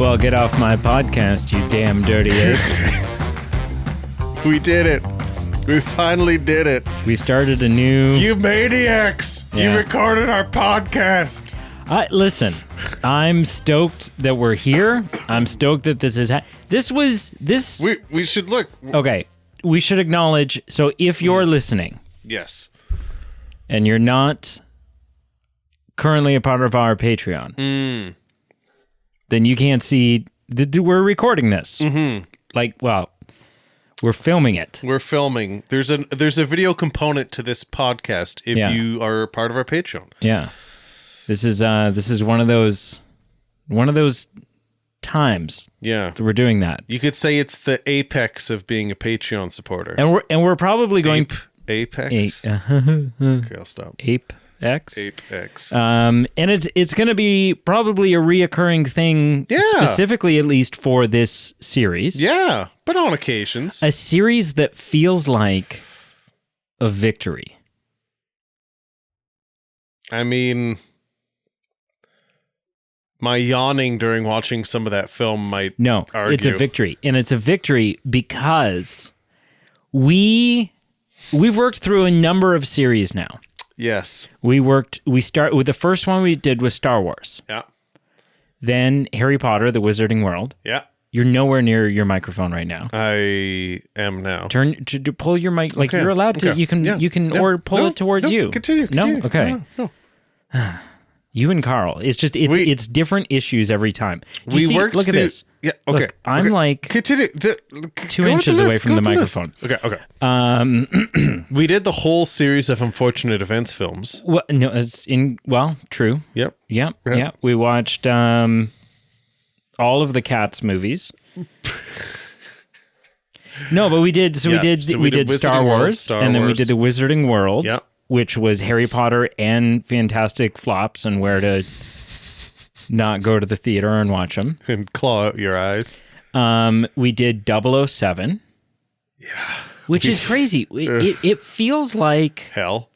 Well, get off my podcast, you damn dirty ape. We did it. We finally did it. We started a new... You maniacs! Yeah. You recorded our podcast. Listen, I'm stoked that we're here. I'm stoked that this is... This. We should look. Okay, we should acknowledge... So if you're listening... Yes. And you're not currently a part of our Patreon... Then you can't see... We're recording this. Mm-hmm. We're filming it. We're filming. There's a video component to this podcast if you are part of our Patreon. Yeah. This is one of those times that we're doing that. You could say it's the apex of being a Patreon supporter. And we're probably going Apex. Okay, I'll stop. Apex. Apex. And it's going to be probably a reoccurring thing, specifically at least for this series. Yeah, but on occasions. A series that feels like a victory. I mean, my yawning during watching some of that film might argue. It's a victory. And it's a victory because we've worked through a number of series now. Yes. We start with the first one we did was Star Wars. Yeah. Then Harry Potter, the Wizarding World. Yeah. You're nowhere near your microphone right now. I am now. Pull your mic like you're allowed to. You can or pull it towards you. Continue. No? Okay. No. You and Carl. It's just it's different issues every time. Look at this. Yeah. Okay. Look, I'm like continue. 2 inches away from the microphone. Okay. We did the whole series of Unfortunate Events films. Well, no, true. Yep. Yeah. We watched all of the Cats movies. No, but we did. We did Star Wars, and then we did the Wizarding World. Yep. Which was Harry Potter and Fantastic Flops and where to not go to the theater and watch them. And claw out your eyes. We did 007. Yeah. Which is crazy. It feels like... Hell.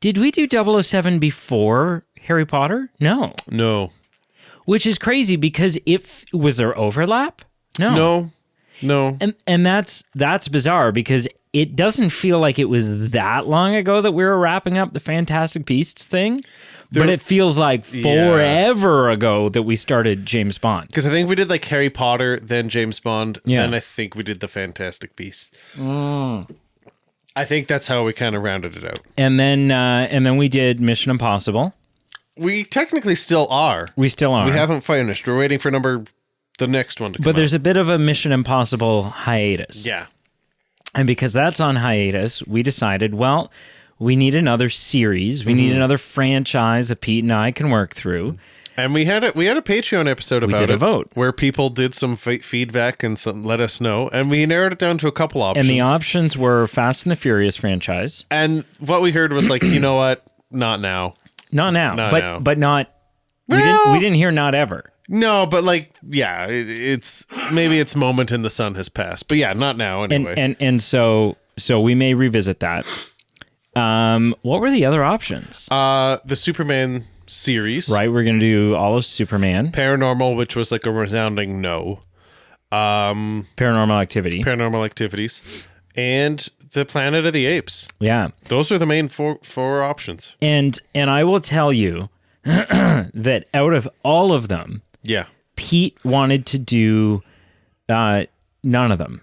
Did we do 007 before Harry Potter? No. Which is crazy because was there overlap? No. And that's bizarre because it doesn't feel like it was that long ago that we were wrapping up the Fantastic Beasts thing, but it feels like forever ago that we started James Bond. Because I think we did like Harry Potter, then James Bond, and I think we did the Fantastic Beasts. I think that's how we kind of rounded it out. And then we did Mission Impossible. We technically still are. We still are. We haven't finished. We're waiting for the next one to come But there's out. a bit of a Mission Impossible hiatus. Yeah. And because that's on hiatus, we decided, well, we need another series. We need another franchise that Pete and I can work through. And we had a Patreon episode about it. We did a vote. Where people did some feedback and let us know. And we narrowed it down to a couple options. And the options were Fast and the Furious franchise. And what we heard was like, you know what? Not now. Not now. Now. But not... Well, we didn't hear not ever. No, but like, yeah, it's maybe its moment in the sun has passed, but yeah, not now anyway. And so we may revisit that. What were the other options? The Superman series, right? We're gonna do all of Superman, Paranormal, which was like a resounding no. Paranormal Activities, and the Planet of the Apes. Yeah, those are the main four options. And I will tell you that out of all of them. Yeah. Pete wanted to do none of them.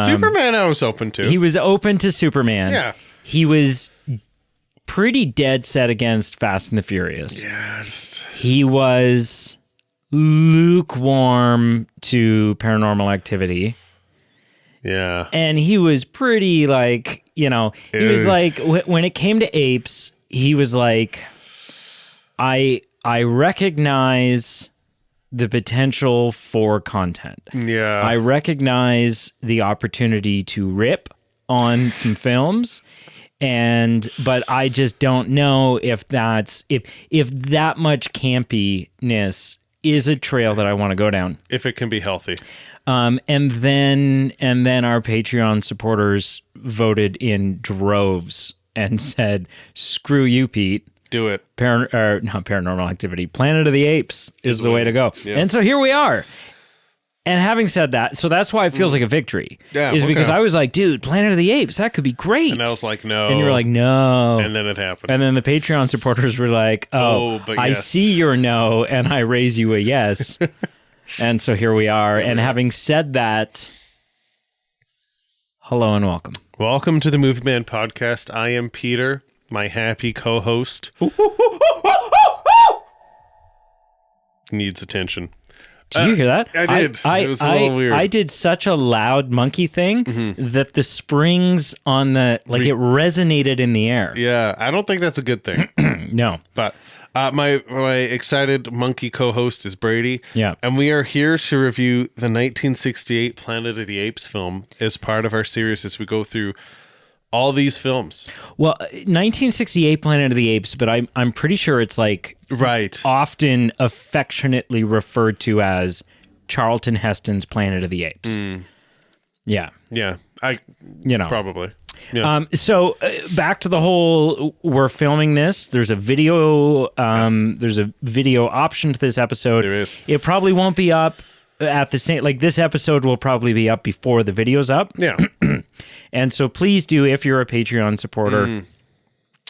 Superman I was open to. He was open to Superman. Yeah. He was pretty dead set against Fast and the Furious. Yeah. He was lukewarm to Paranormal Activity. Yeah. And he was pretty like, he was like, when it came to Apes, he was like, I recognize the potential for content. Yeah. I recognize the opportunity to rip on some films, but I just don't know if that's if that much campiness is a trail that I want to go down. If it can be healthy. And then our Patreon supporters voted in droves and said, "Screw you, Pete." Do it. Not Paranormal Activity. Planet of the Apes is the way to go. Yeah. And so here we are. And having said that, so that's why it feels like a victory. Yeah, because I was like, dude, Planet of the Apes, that could be great. And I was like, no. And you were like, no. And then it happened. And then the Patreon supporters were like, but I see your no, and I raise you a yes. And so here we are. And having said that, hello and welcome. Welcome to the Movie Man Podcast. I am Peter, my happy co-host. Needs attention. Did you hear that? I did. It was a little weird. I did such a loud monkey thing that the springs on the, like, it resonated in the air. Yeah, I don't think that's a good thing. No. But my excited monkey co-host is Brady. Yeah. And we are here to review the 1968 Planet of the Apes film as part of our series as we go through all these films. Well, 1968 Planet of the Apes, but I'm pretty sure it's like often affectionately referred to as Charlton Heston's Planet of the Apes. Yeah. Yeah. Probably. Yeah. So back to the whole, we're filming this. There's a video option to this episode. There is. It probably won't be up at the same, like, this episode will probably be up before the video's up. Yeah. And so please do, if you're a Patreon supporter,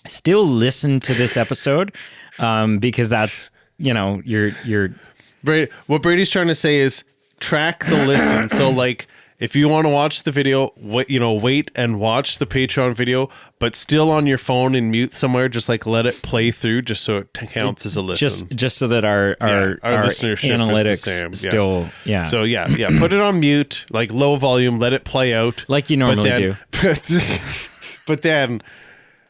still listen to this episode, because that's, you're what Brady's trying to say is track the listen. So, like, if you want to watch the video, wait and watch the Patreon video, but still on your phone and mute somewhere, just like let it play through, just so it counts as a listen. Just so that our listenership analytics is the same. Still, yeah. So put it on mute, like low volume, let it play out like you normally do. But then,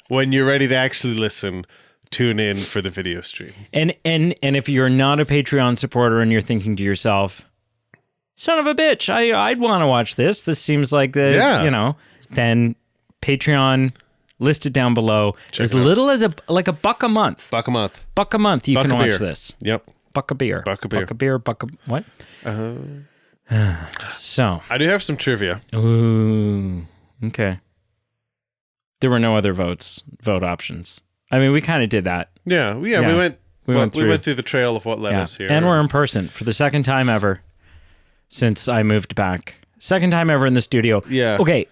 when you're ready to actually listen, tune in for the video stream. And if you're not a Patreon supporter and you're thinking to yourself, son of a bitch, I'd want to watch this. This seems like then Patreon listed down below. Check as little as like $1 a month. $1 a month. $1 a month you can watch this. Yep. $1 a beer. What? So. I do have some trivia. Ooh. Okay. There were no other vote options. I mean, we kind of did that. Yeah. We went through the trail of what led us here. And we're in person for the second time ever since I moved back. Second time ever in the studio. Yeah. Okay.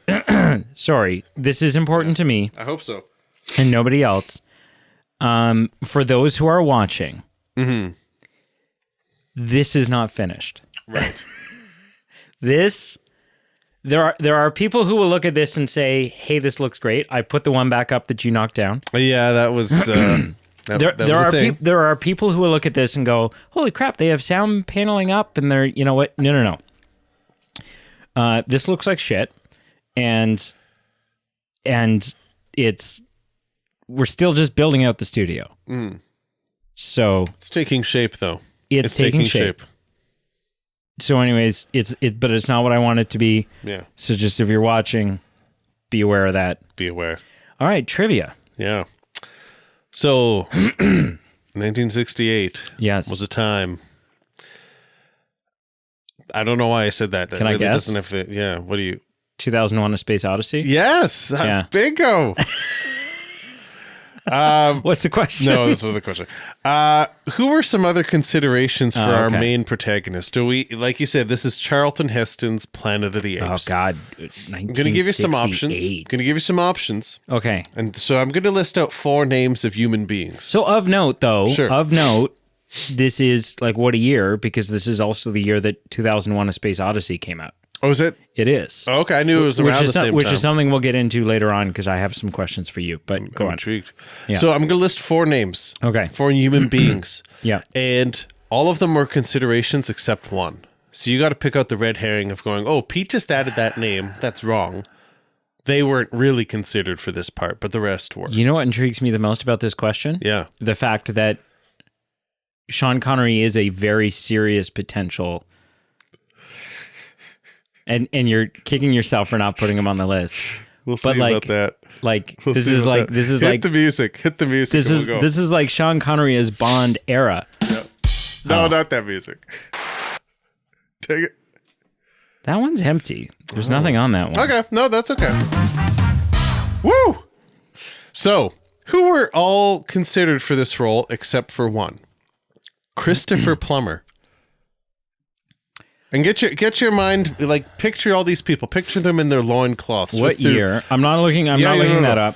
Sorry. This is important to me. I hope so. And nobody else. For those who are watching, this is not finished. Right. There are people who will look at this and say, hey, this looks great. I put the one back up that you knocked down. Yeah, that was... There are people who will look at this and go, holy crap, they have sound paneling up and they're, you know what? No. This looks like shit. And we're still just building out the studio. So it's taking shape though. It's taking shape. So anyways, but it's not what I want it to be. Yeah. So just if you're watching, be aware of that. Be aware. All right, trivia. Yeah. So, 1968 was a time. I don't know why I said that. Can I guess? What do you... 2001: A Space Odyssey? Yes! Yeah. Bingo! What's the question? No, that's not the question. Who were some other considerations for our main protagonist? Do we, like you said, this is Charlton Heston's Planet of the Apes. Oh God, I'm going to give you some options. Okay. And so I'm going to list out 4 names of human beings. So of note, this is like what a year, because this is also the year that 2001: A Space Odyssey came out. Oh, is it? It is. Oh, okay, I knew it was around the same time. Which is something we'll get into later on, because I have some questions for you, but go on. I'm intrigued. Yeah. So I'm going to list 4 names. Okay. 4 human beings. Yeah. And all of them were considerations except one. So you got to pick out the red herring of going, oh, Pete just added that name. That's wrong. They weren't really considered for this part, but the rest were. You know what intrigues me the most about this question? Yeah. The fact that Sean Connery is a very serious potential. And you're kicking yourself for not putting him on the list. We'll see about that. This is like hit the music. This is like Sean Connery as Bond era. Yep. No, not that music. Take it. That one's empty. There's nothing on that one. Okay, no, that's okay. Woo! So, who were all considered for this role except for one. Christopher Plummer. And get your mind, like, picture all these people. Picture them in their loincloths. What year? I'm not looking that up.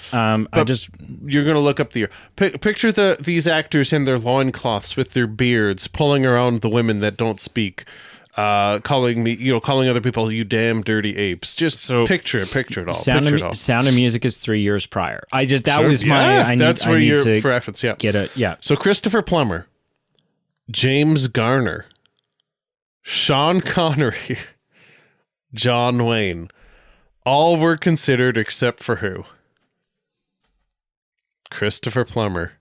You're going to look up the year. Picture these actors in their loincloths with their beards, pulling around the women that don't speak, calling other people, you damn dirty apes. Just picture it all. Sound of Music is 3 years prior. That's where you're for reference, yeah. Get it, yeah. So Christopher Plummer, James Garner, Sean Connery, John Wayne, all were considered except for who? Christopher Plummer,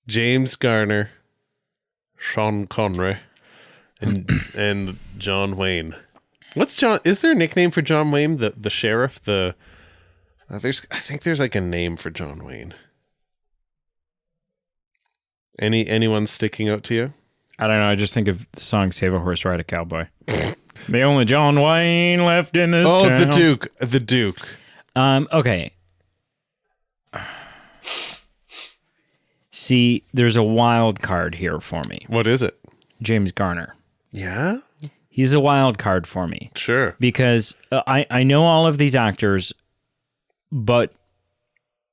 James Garner, Sean Connery, and John Wayne. What's John? Is there a nickname for John Wayne? The sheriff? I think there's like a name for John Wayne. Anyone sticking out to you? I don't know. I just think of the song "Save a Horse, Ride a Cowboy." The only John Wayne left in this town. The Duke. Okay. See, there's a wild card here for me. What is it? James Garner. Yeah? He's a wild card for me. Sure. Because I know all of these actors, but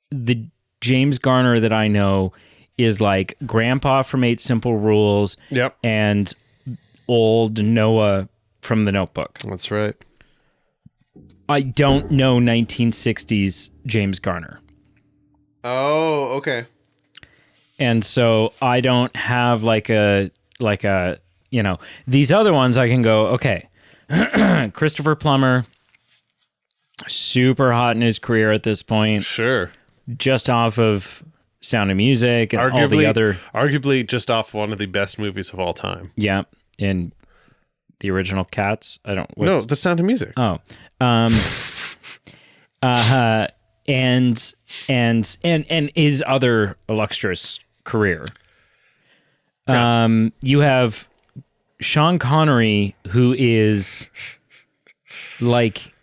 the James Garner that I know is like Grandpa from 8 Simple Rules. Yep. And old Noah from The Notebook. That's right. I don't know 1960s James Garner. Oh, okay. And so I don't have like a these other ones I can go, okay, Christopher Plummer, super hot in his career at this point. Sure. Just off of Sound of Music and all the other. Arguably just off one of the best movies of all time. Yeah. In the original Cats. No, The Sound of Music. Oh. And his other illustrious career. You have Sean Connery, who is like,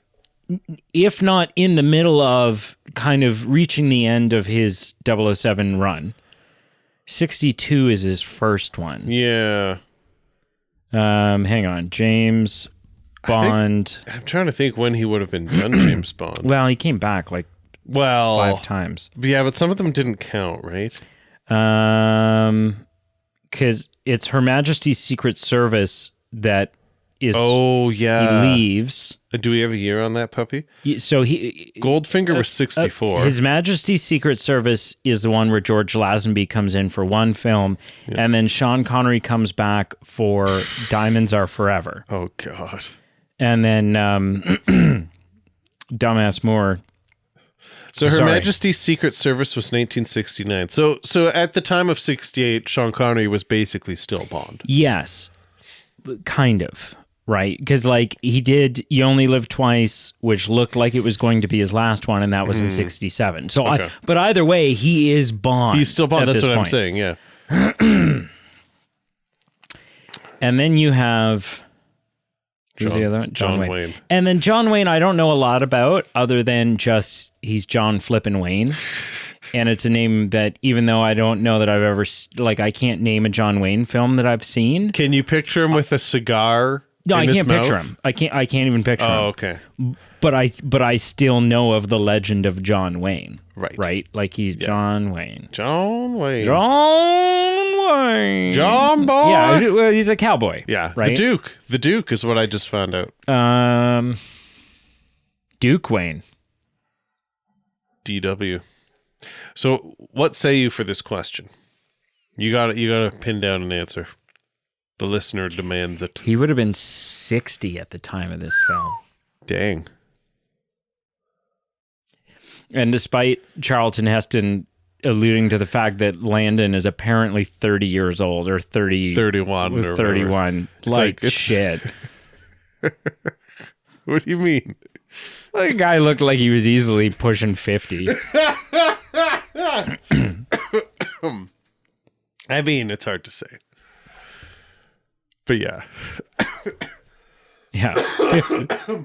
if not in the middle of kind of reaching the end of his 007 run. 62 is his first one. Yeah. Hang on. James Bond. I'm trying to think when he would have been done James Bond. Well, he came back like 5 times. Yeah, but some of them didn't count, right? Because it's Her Majesty's Secret Service that is. Oh yeah, he leaves. Do we have a year on that puppy? So Goldfinger was 64. His Majesty's Secret Service is the one where George Lazenby comes in for one film, and then Sean Connery comes back for Diamonds Are Forever. Oh God. And then Dumbass Moore. So Her Majesty's Secret Service was 1969. So at the time of 68, Sean Connery was basically still Bond. Yes, kind of, right? Because like he did You Only Live Twice, which looked like it was going to be his last one, and that was in 67. So, okay. But either way, he is Bond. He's still Bond. That's what I'm saying, yeah. And then you have... Who's the other one? John Wayne. And then John Wayne, I don't know a lot about other than just he's John Flippin' Wayne. And it's a name that even though I don't know that I've ever, like I can't name a John Wayne film that I've seen. Can you picture him with a cigar? No, I can't picture him. I can't even picture him. Oh, okay. But I still know of the legend of John Wayne. Right. Right? Like he's John Wayne. John Wayne. John Boy. Yeah, well, he's a cowboy. Yeah. Right? The Duke is what I just found out. Duke Wayne. DW. So what say you for this question? You got to pin down an answer. The listener demands it. He would have been 60 at the time of this film. Dang. And despite Charlton Heston alluding to the fact that Landon is apparently 30 years old or 31 or 31. Like shit. What do you mean? Well, the guy looked like he was easily pushing 50. I mean, it's hard to say. But yeah. Yeah,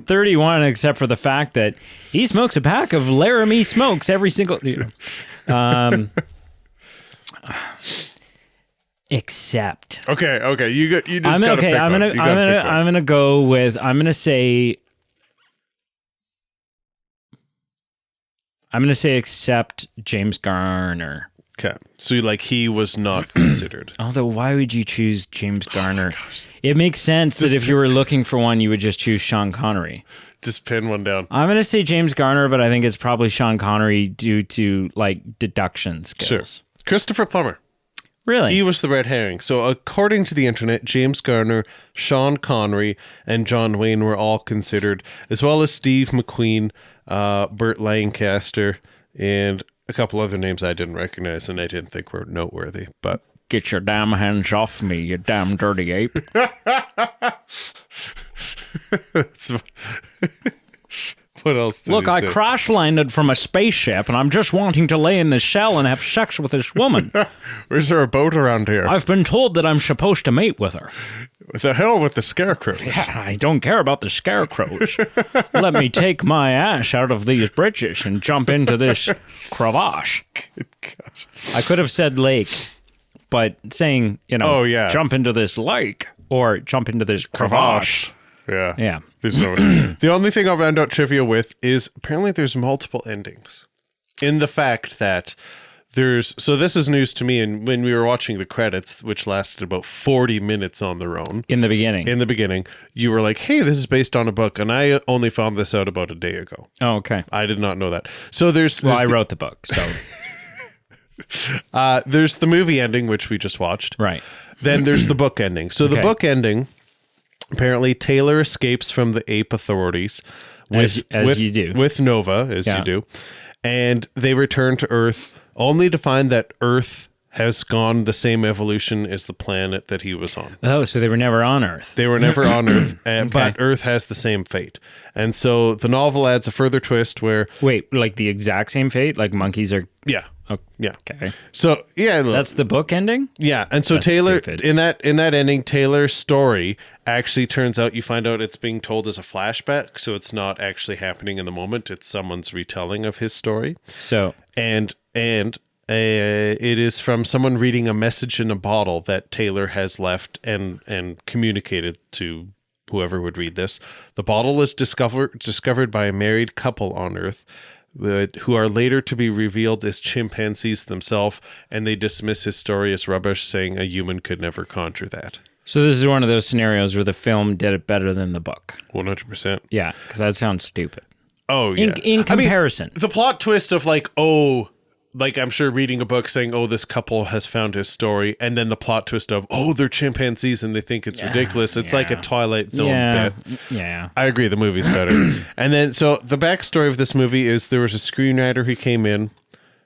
31, except for the fact that he smokes a pack of Laramie Smokes every single. Except. Okay. You just gotta pick one. I'm gonna go with. I'm gonna say except James Garner. Okay, so he was not considered. Although, why would you choose James Garner? It makes sense that if you were looking for one, you would just choose Sean Connery. Just pin one down. I'm going to say James Garner, but I think it's probably Sean Connery due to deduction skills. Sure. Christopher Plummer. Really? He was the red herring. So according to the internet, James Garner, Sean Connery, and John Wayne were all considered, as well as Steve McQueen, Burt Lancaster, and a couple other names I didn't recognize and I didn't think were noteworthy, but... Get your damn hands off me, you damn dirty ape. What else Look, I crash landed from a spaceship and I'm just wanting to lay in the shell and have sex with this woman. Is there a boat around here? I've been told that I'm supposed to mate with her. The hell with the scarecrows? Yeah, I don't care about the scarecrows. Let me take my ass out of these britches and jump into this crevasse. Good gosh. I could have said lake, but saying, jump into this lake or jump into this crevasse. Yeah. Yeah. The only thing I'll round out trivia with is apparently there's multiple endings. In the fact that so this is news to me, and when we were watching the credits, which lasted about 40 minutes on their own. In the beginning, you were like, hey, this is based on a book, and I only found this out about a day ago. Oh, okay. I did not know that. So I wrote the book, so... there's the movie ending, which we just watched. Right. Then there's the book ending. So the book ending, apparently Taylor escapes from the ape authorities. With Nova, as you do. And they return to Earth, only to find that Earth has gone the same evolution as the planet that he was on. Oh, so they were never on Earth. They were never on Earth, but Earth has the same fate. And so the novel adds a further twist where... Wait, like the exact same fate? Like monkeys are... Yeah. Oh, yeah. Okay. So, yeah. Look, that's the book ending? Yeah. And so that's Taylor, stupid. in that ending, Taylor's story actually turns out, you find out it's being told as a flashback. So it's not actually happening in the moment. It's someone's retelling of his story. So... And it is from someone reading a message in a bottle that Taylor has left and communicated to whoever would read this. The bottle is discovered by a married couple on Earth, who are later to be revealed as chimpanzees themselves, and they dismiss his story as rubbish, saying a human could never conjure that. So this is one of those scenarios where the film did it better than the book. 100%. Yeah, because that sounds stupid. Oh, yeah. In comparison. The plot twist of I'm sure reading a book saying, oh, this couple has found his story, and then the plot twist of, oh, they're chimpanzees and they think it's ridiculous. It's like a Twilight Zone bit. Yeah. I agree, the movie's better. And then, so the backstory of this movie is there was a screenwriter who came in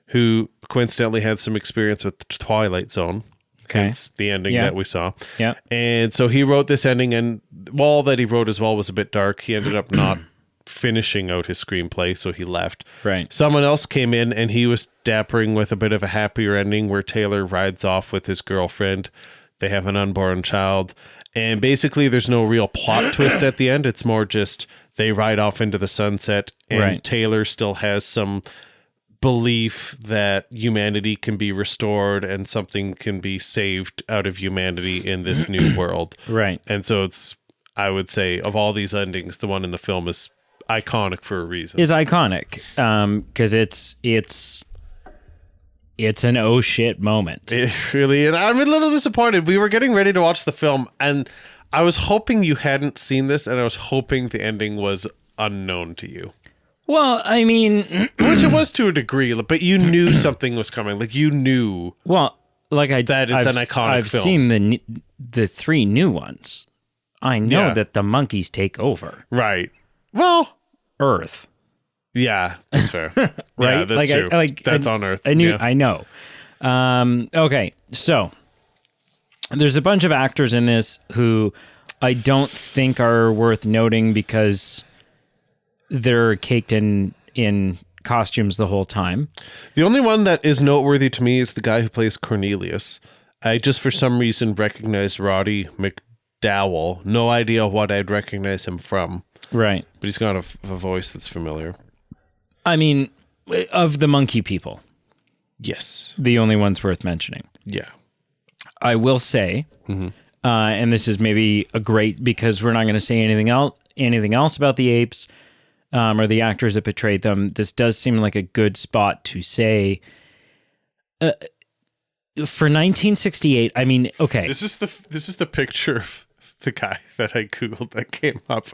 who coincidentally had some experience with Twilight Zone. Okay. It's the ending that we saw. Yeah. And so he wrote this ending, and all that he wrote as well was a bit dark. He ended up not finishing out his screenplay, so he left. Right. Someone else came in and he was dappering with a bit of a happier ending where Taylor rides off with his girlfriend. They have an unborn child, and basically there's no real plot twist at the end. It's more just they ride off into the sunset, and Taylor still has some belief that humanity can be restored and something can be saved out of humanity in this new world. Right. And so it's, I would say, of all these endings, the one in the film is iconic for a reason. Is iconic because it's an oh shit moment. It really is. I'm a little disappointed. We were getting ready to watch the film, and I was hoping you hadn't seen this, and I was hoping the ending was unknown to you. Well, I mean, which it was to a degree, but you knew something was coming. Like you knew. Well, like that it's an iconic I've film. seen the three new ones. I know that the monkeys take over. Right. Well, Earth. Yeah, that's fair. Right? Yeah, that's true. That's on Earth. I know. Okay, so there's a bunch of actors in this who I don't think are worth noting because they're caked in costumes the whole time. The only one that is noteworthy to me is the guy who plays Cornelius. I just for some reason recognize Roddy Dowell. No idea what I'd recognize him from. Right. But he's got a voice that's familiar. I mean, of the monkey people. Yes. The only ones worth mentioning. Yeah. I will say, and this is maybe a great, because we're not going to say anything else about the apes or the actors that portrayed them. This does seem like a good spot to say. For 1968, I mean, okay. This is the picture of the guy that I Googled that came up.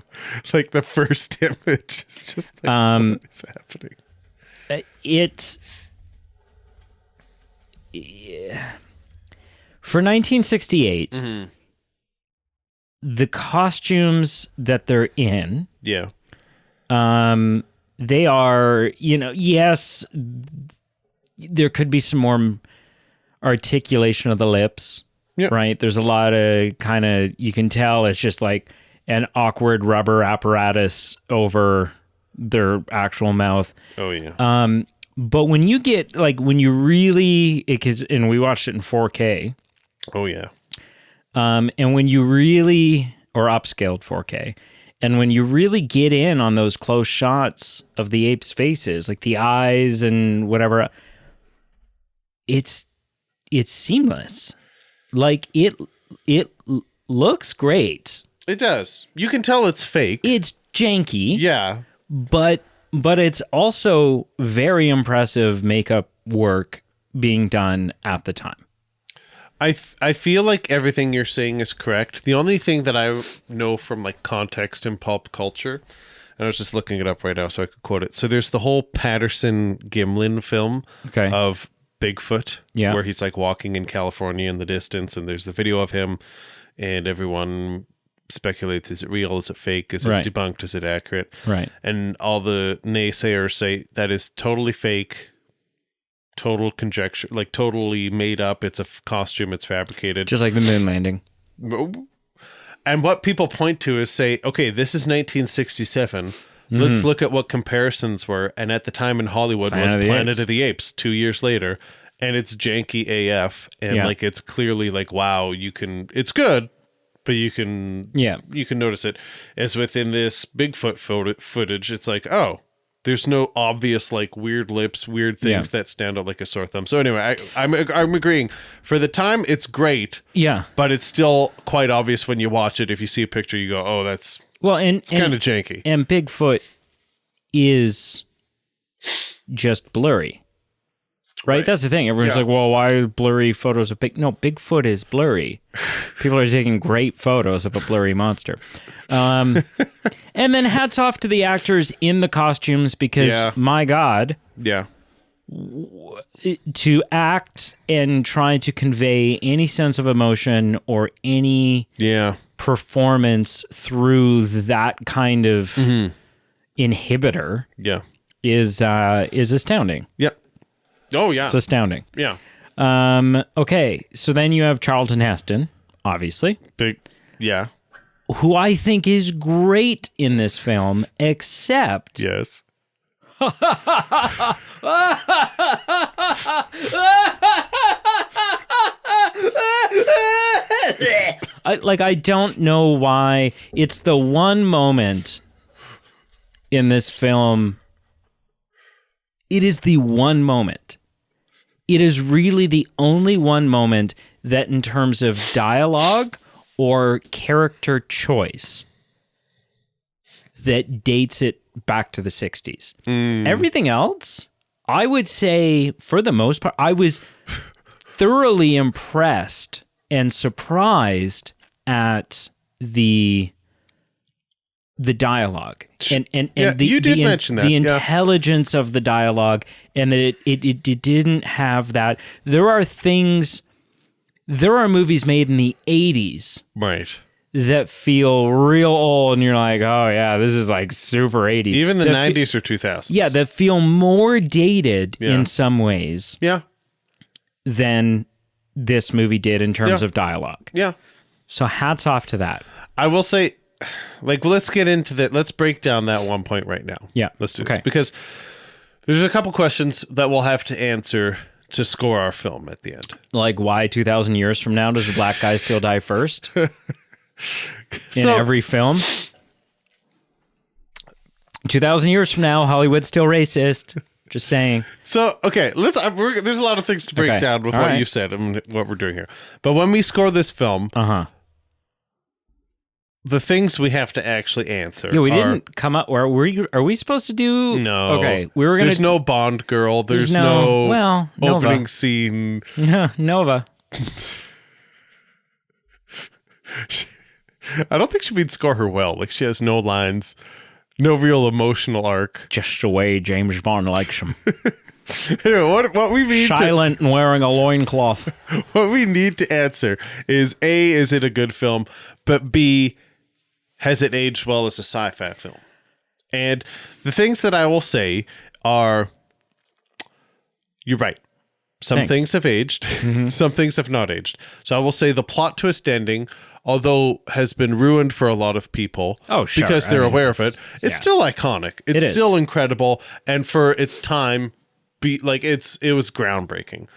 Like the first image. It's just like, what is happening? For 1968, the costumes that they're in, they are, yes, there could be some more articulation of the lips, right? There's a lot of kind of, you can tell it's just like an awkward rubber apparatus over their actual mouth. Oh, yeah. But when you get, like, when you really, and we watched it in 4K. Oh, yeah. And when you really, or upscaled 4K, and when you really get in on those close shots of the apes' faces, like the eyes and whatever, it's seamless. Like, it looks great. It does. You can tell it's fake. It's janky. Yeah. But it's also very impressive makeup work being done at the time. I feel like everything you're saying is correct. The only thing that I know from like context in pulp culture, and I was just looking it up right now so I could quote it. So there's the whole Patterson Gimlin film of Bigfoot, where he's like walking in California in the distance, and there's the video of him, and everyone speculates, is it real, is it fake, is it debunked, is it accurate, right? And all the naysayers say that is totally fake, total conjecture, like totally made up, it's a costume, it's fabricated, just like the moon landing. And what people point to is say, okay, this is 1967, let's look at what comparisons were, and at the time in Hollywood was Planet of the Apes 2 years later, and it's janky AF, and like it's clearly like, wow, it's good, but you can notice it. As within this Bigfoot footage, it's like, oh, there's no obvious like weird lips, weird things that stand out like a sore thumb. So anyway, I'm agreeing. For the time, it's great. Yeah, but it's still quite obvious when you watch it. If you see a picture, you go, oh, it's kind of janky. And Bigfoot is just blurry. Right? That's the thing. Everyone's like, well, why are blurry photos of No, Bigfoot is blurry. People are taking great photos of a blurry monster. And then hats off to the actors in the costumes because, my God, to act and try to convey any sense of emotion or any performance through that kind of inhibitor is astounding. Yep. Oh, yeah. It's astounding. Yeah. Okay, so then you have Charlton Heston, obviously. Who I think is great in this film, except... Yes. I don't know why. It's the one moment in this film... It is the one moment. It is really the only one moment that in terms of dialogue or character choice that dates it back to the 60s. Everything else, I would say, for the most part, I was thoroughly impressed and surprised at the dialogue and you did mention that. The intelligence of the dialogue, and that it didn't have that. There are movies made in the 80s that feel real old, and you're like, oh yeah, this is like super 80s. Even the 90s or 2000s. Yeah, that feel more dated in some ways than this movie did in terms of dialogue. Yeah. So hats off to that. I will say, like, let's get into that. Let's break down that one point right now. Yeah. Let's do this. Because there's a couple questions that we'll have to answer to score our film at the end. Like, why 2,000 years from now does the black guy still die first? in every film. 2,000 years from now, Hollywood's still racist. Just saying. So, okay, there's a lot of things to break down with what you said and what we're doing here. But when we score this film, the things we have to actually answer. Yeah, we didn't come up. Are we supposed to do? No. Okay, we were gonna. There's no Bond girl. There's no opening Nova. scene. Nova. I don't think she would score her well. Like, she has no lines, no real emotional arc. Just the way James Bond likes him. Anyway, what we need silent and wearing a loincloth. What we need to answer is A, is it a good film? But B, has it aged well as a sci-fi film? And the things that I will say are, you're right. Some things have aged. Some things have not aged. So I will say the plot twist ending, although has been ruined for a lot of people because they're aware of it, it's still iconic. It's still incredible. And for its time, it was groundbreaking.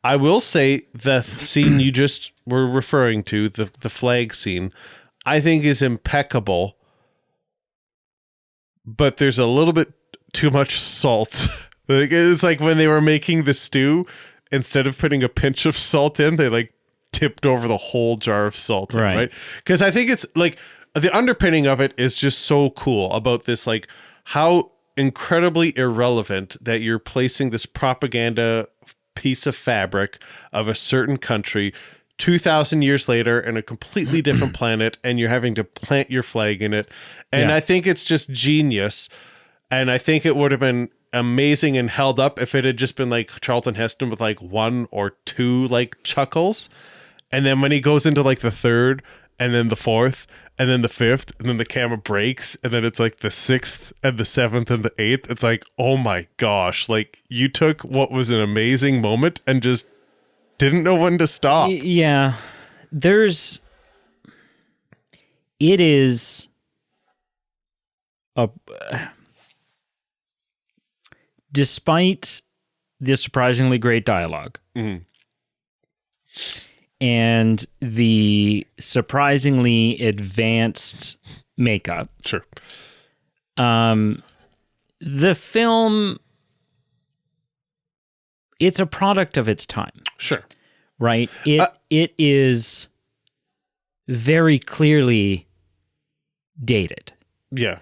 I will say the scene you just were referring to, the flag scene, I think is impeccable, but there's a little bit too much salt. It's like when they were making the stew, instead of putting a pinch of salt in, they tipped over the whole jar of salt, right? Because I think it's the underpinning of it is just so cool about this, how incredibly irrelevant that you're placing this propaganda piece of fabric of a certain country 2,000 years later in a completely different planet, and you're having to plant your flag in it. And I think it's just genius. And I think it would have been amazing and held up if it had just been Charlton Heston with one or two chuckles. And then when he goes into the third and then the fourth and then the fifth and then the camera breaks and then it's the sixth and the seventh and the eighth, it's oh my gosh, you took what was an amazing moment and just didn't know when to stop. Yeah. It is despite the surprisingly great dialogue and the surprisingly advanced makeup. Sure. The film, it's a product of its time. Sure. Right? It is very clearly dated. Yeah.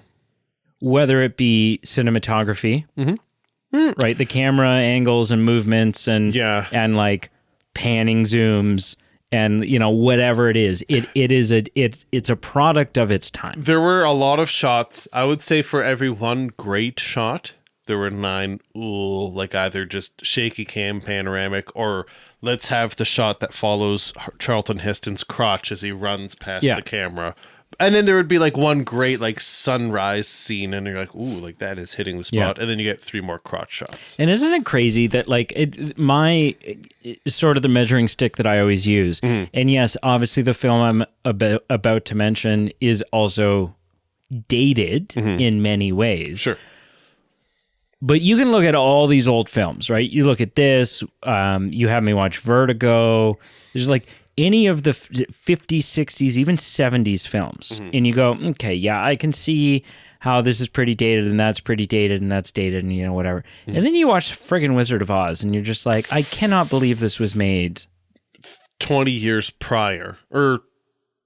Whether it be cinematography, right? The camera angles and movements and panning zooms and whatever it is, it's a product of its time. There were a lot of shots. I would say for every one great shot, there were 9 either just shaky cam panoramic, or let's have the shot that follows Charlton Heston's crotch as he runs past the camera. And then there would be one great sunrise scene, and you're ooh, that is hitting the spot. And then you get 3 more crotch shots. And isn't it crazy that my sort of the measuring stick that I always use, and yes, obviously the film I'm about to mention is also dated in many ways. Sure. But you can look at all these old films, right? You look at this, you have me watch Vertigo. There's any of the 50s, 60s, even 70s films. And you go, okay, yeah, I can see how this is pretty dated and that's pretty dated and that's dated and whatever. And then you watch friggin' Wizard of Oz and you're just I cannot believe this was made 20 years prior, or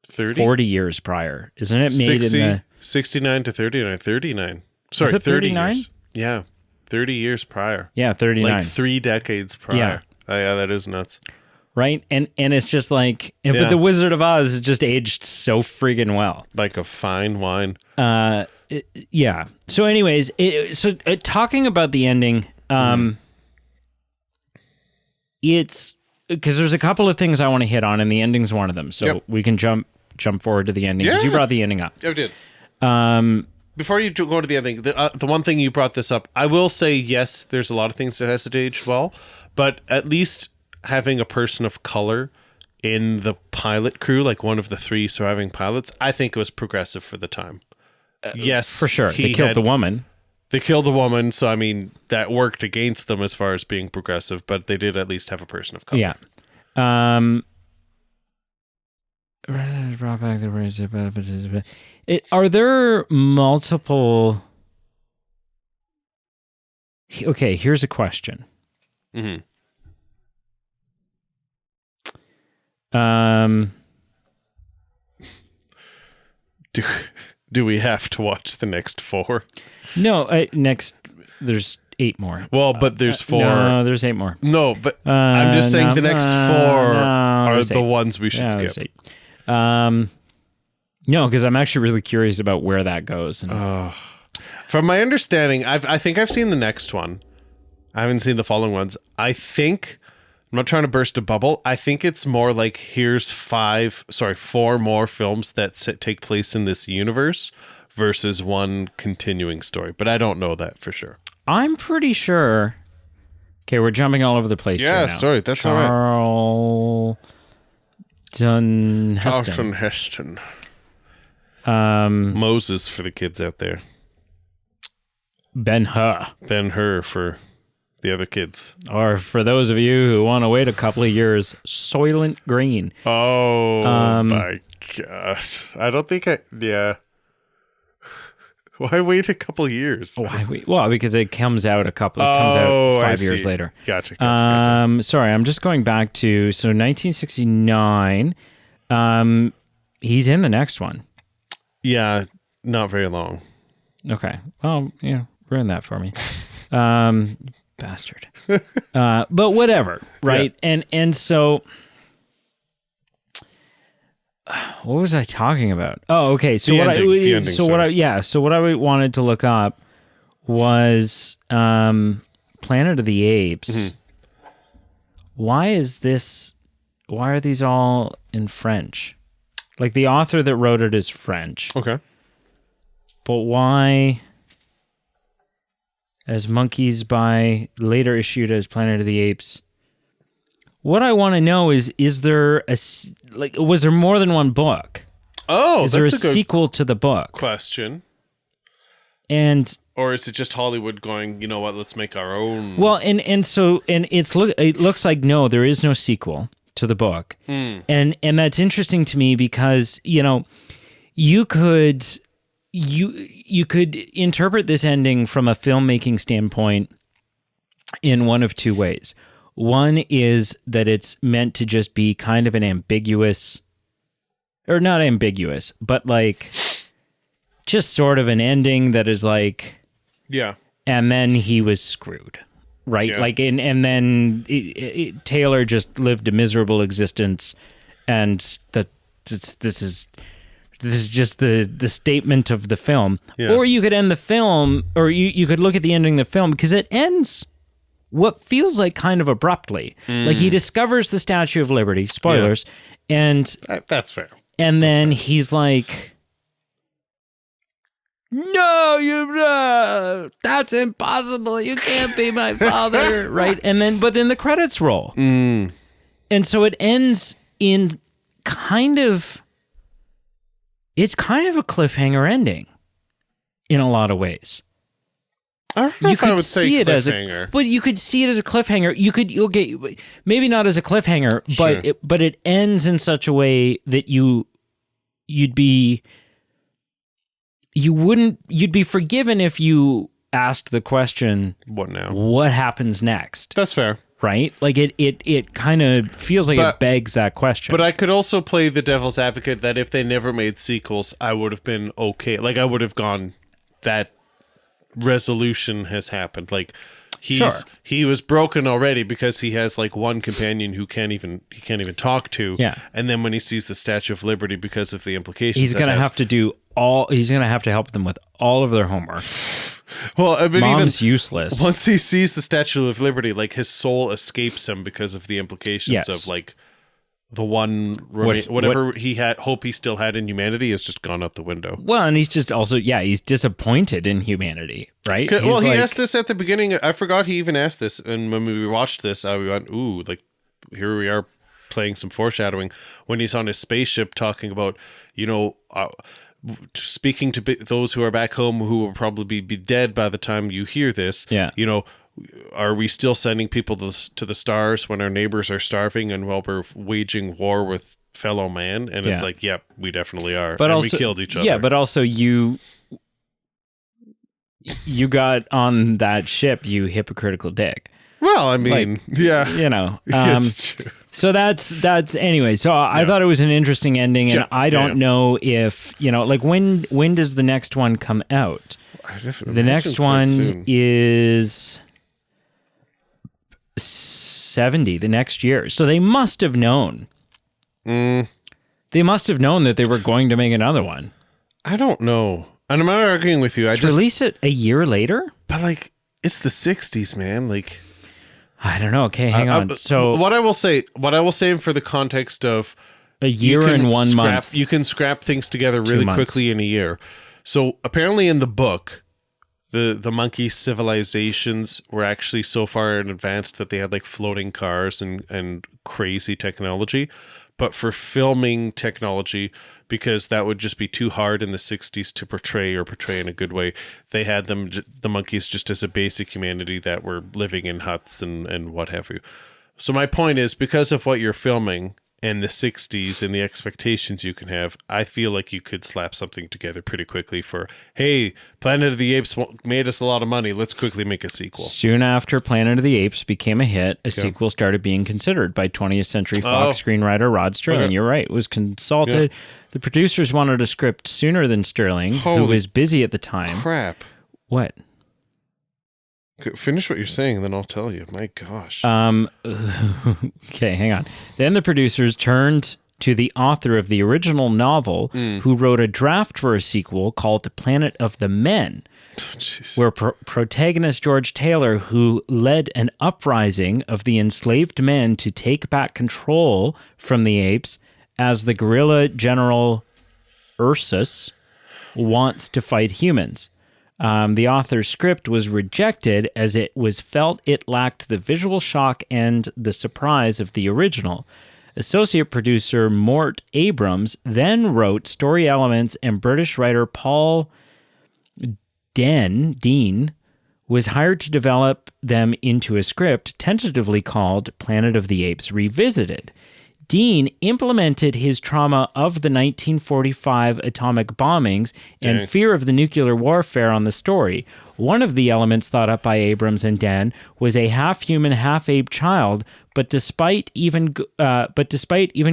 30? 40 years prior. Isn't it made 60, in the 69 to 39, 39. Sorry, 30 39? years. Yeah. 30 years prior. Yeah, 39. 3 decades prior. Yeah. Yeah, that is nuts. Right? And it's just but the Wizard of Oz is just aged so friggin' well. Like a fine wine. Yeah. So anyways, talking about the ending, it's because there's a couple of things I want to hit on, and the ending's one of them. So we can jump forward to the ending because you brought the ending up. I did. Before you go to the ending, the one thing you brought this up, I will say, yes, there's a lot of things that has to age well, but at least having a person of color in the pilot crew, one of the 3 surviving pilots, I think it was progressive for the time. Yes, for sure. They killed the woman. They killed the woman, so I mean that worked against them as far as being progressive, but they did at least have a person of color. Yeah. Are there multiple? Okay, here's a question. Mm-hmm. Do we have to watch the next 4? No, there's 8 more. Well, but there's 4. No, there's 8 more. No, but I'm just saying the next 4 are the ones we should skip. No, because I'm actually really curious about where that goes. And from my understanding, I think I've seen the next one. I haven't seen the following ones. I think, I'm not trying to burst a bubble. I think it's more like here's 4 more films that take place in this universe versus one continuing story. But I don't know that for sure. I'm pretty sure. Okay, we're jumping all over the place. Yeah, right now. Sorry, that's all right. Charlton Heston. Moses for the kids out there. Ben-Hur for the other kids. Or for those of you who want to wait a couple of years, Soylent Green. Oh my gosh. I don't think yeah. Why wait a couple years? Why wait? Well, because it comes out 5 years later. Gotcha. Sorry, I'm just going back to 1969. He's in the next one. Yeah, not very long. Okay. Well, ruin that for me. Bastard. But whatever, right? Yeah. And so what was I talking about? Oh, okay. So what I wanted to look up was Planet of the Apes. Mm-hmm. Why are these all in French? Like the author that wrote it is French. Okay. But why as Monkeys by later issued as Planet of the Apes? What I want to know is there was there more than one book? Oh, is there a sequel to the book? Question. Or is it just Hollywood going, you know what, let's make our own? Well, and it looks like no, there is no sequel to the book. And that's interesting to me because, you could interpret this ending from a filmmaking standpoint in one of 2 ways. One is that it's meant to just be kind of an ambiguous, or not ambiguous, but like just sort of an ending that is like, yeah. And then he was screwed, right? Yeah. Like, and then Taylor just lived a miserable existence, and this is just the statement of the film. Yeah. Or you could end the film, or you could look at the ending of the film because it ends what feels like kind of abruptly. Like he discovers the Statue of Liberty, spoilers, and that's fair. And then he's like, no, that's impossible. You can't be my father, right? But then the credits roll. And so it ends in it's kind of a cliffhanger ending in a lot of ways. I don't know if I would say cliffhanger. But you could see it as a cliffhanger. Maybe not as a cliffhanger, sure. but it ends in such a way that you'd be forgiven if you asked the question, what now? What happens next? That's fair. Right? Like it kind of feels like it begs that question. But I could also play the devil's advocate that if they never made sequels, I would have been okay. Like I would have gone, that resolution has happened. Like he was broken already because he has like one companion who he can't even talk to. Yeah. And then when he sees the Statue of Liberty because of the implications, he's going to have to help them with all of their homework. Well, I mean, Mom's useless. Once he sees the Statue of Liberty, like his soul escapes him because of the implications of like the one whatever he had hope he still had in humanity has just gone out the window. Well, and he's just also he's disappointed in humanity, right? Well, he asked this at the beginning. I forgot he even asked this, and when we watched this, we went, "Ooh, like here we are playing some foreshadowing." When he's on his spaceship talking about, speaking to those who are back home who will probably be dead by the time you hear this. Yeah. Are we still sending people to the stars when our neighbors are starving and while we're waging war with fellow man, and it's like, yep, we definitely are. But and also, we killed each other. Yeah, but also you got on that ship, you hypocritical dick. Well, I mean, yeah. You know. It's true. So that's anyway. So I thought it was an interesting ending, and I don't know if, like, when does the next one come out? The next one is 70, the next year. So they must have known. They must have known that they were going to make another one. I don't know. And I'm not arguing with you. Release it a year later? But, like, it's the 60s, man. Like, I don't know. Okay, hang on. So what I will say for the context of a year and 1 month, you can scrap things together really quickly in a year. So apparently in the book, the monkey civilizations were actually so far in advance that they had like floating cars and crazy technology. But for filming technology, because that would just be too hard in the 60s to portray in a good way, they had the monkeys just as a basic humanity that were living in huts and what have you. So my point is, because of what you're filming in the 60s and the expectations you can have, I feel like you could slap something together pretty quickly for, hey, Planet of the Apes made us a lot of money. Let's quickly make a sequel. Soon after Planet of the Apes became a hit, a sequel started being considered by 20th Century Fox screenwriter Rod Sterling. Okay. You're right. It was consulted. Yeah. The producers wanted a script sooner than Sterling, who was busy at the time. Crap. What? Finish what you're saying, and then I'll tell you. My gosh. Okay, hang on. Then the producers turned to the author of the original novel, who wrote a draft for a sequel called Planet of the Men, where protagonist George Taylor, who led an uprising of the enslaved men to take back control from the apes, as the guerrilla general Ursus wants to fight humans. The author's script was rejected as it was felt it lacked the visual shock and the surprise of the original. Associate producer Mort Abrams then wrote story elements, and British writer Paul Dean was hired to develop them into a script tentatively called Planet of the Apes Revisited. Dean implemented his trauma of the 1945 atomic bombings and fear of the nuclear warfare on the story. One of the elements thought up by Abrams and Dan was a half-human, half-ape child, but despite even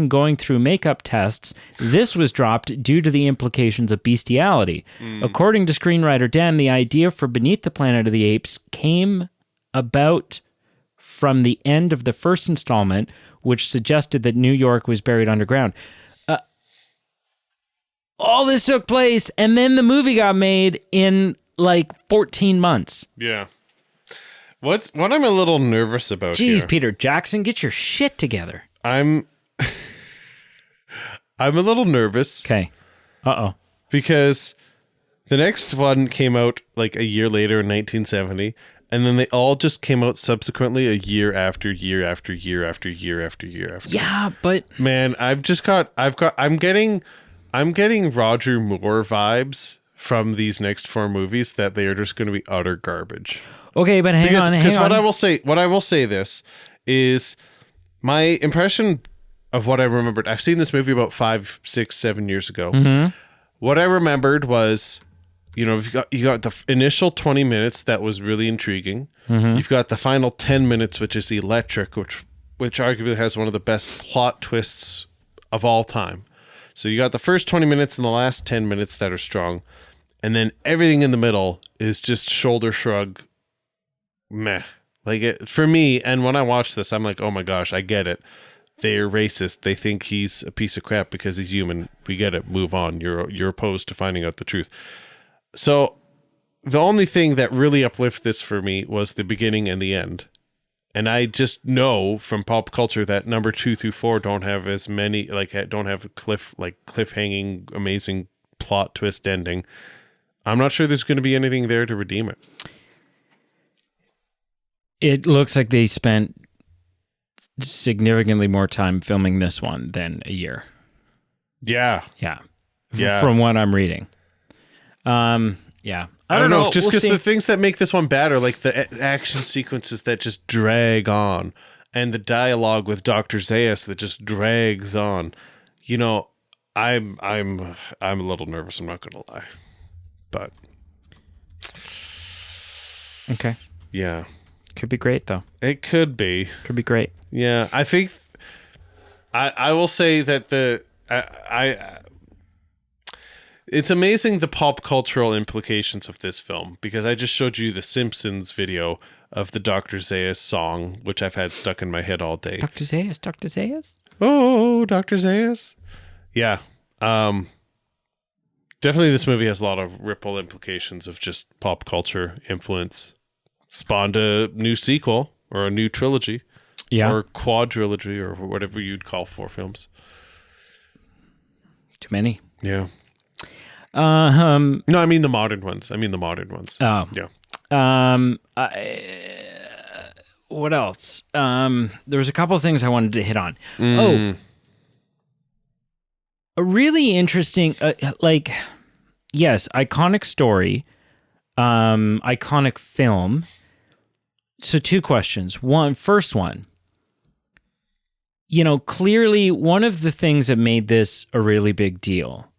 going through makeup tests, this was dropped due to the implications of bestiality. According to screenwriter Dan, the idea for Beneath the Planet of the Apes came about from the end of the first installment, which suggested that New York was buried underground. All this took place, and then the movie got made in like 14 months. Yeah. What I'm a little nervous about here. Jeez, Peter Jackson, get your shit together. I'm a little nervous. Okay. Uh-oh. Because the next one came out like a year later in 1970. And then they all just came out subsequently a year after year after year after year after year after. Yeah, but man, I'm getting Roger Moore vibes from these next four movies that they are just going to be utter garbage. Okay, but hang on. Because what I will say this is my impression of what I remembered. I've seen this movie about 5, 6, 7 years ago. Mm-hmm. What I remembered was, you got the initial 20 minutes that was really intriguing. Mm-hmm. You've got the final 10 minutes, which is electric, which arguably has one of the best plot twists of all time. So you got the first 20 minutes and the last 10 minutes that are strong. And then everything in the middle is just shoulder shrug, meh. Like it, for me, and when I watch this, I'm like, oh my gosh, I get it. They're racist. They think he's a piece of crap because he's human. We get it. Move on. You're opposed to finding out the truth. So the only thing that really uplifted this for me was the beginning and the end. And I just know from pop culture that number 2 through 4 don't have as many, don't have a cliffhanging, amazing plot twist ending. I'm not sure there's going to be anything there to redeem it. It looks like they spent significantly more time filming this one than a year. Yeah. Yeah. From what I'm reading. Yeah. I don't know. Just because the things that make this one bad are like the action sequences that just drag on, and the dialogue with Dr. Zaius that just drags on. you know, I'm a little nervous. I'm not going to lie, but okay, yeah, could be great though. It could be great. Yeah, I think I will say that it's amazing the pop cultural implications of this film, because I just showed you the Simpsons video of the Dr. Zayas song, which I've had stuck in my head all day. Dr. Zayas, Dr. Zayas. Oh, Dr. Zayas. Yeah. Definitely this movie has a lot of ripple implications of just pop culture influence. Spawned a new sequel or a new trilogy. Yeah. Or quadrilogy or whatever you'd call 4 films. Too many. Yeah. No, I mean the modern ones. Oh. Yeah. What else? There was a couple of things I wanted to hit on. Oh, a really interesting, yes, iconic story, iconic film. So 2 questions. First one, clearly one of the things that made this a really big deal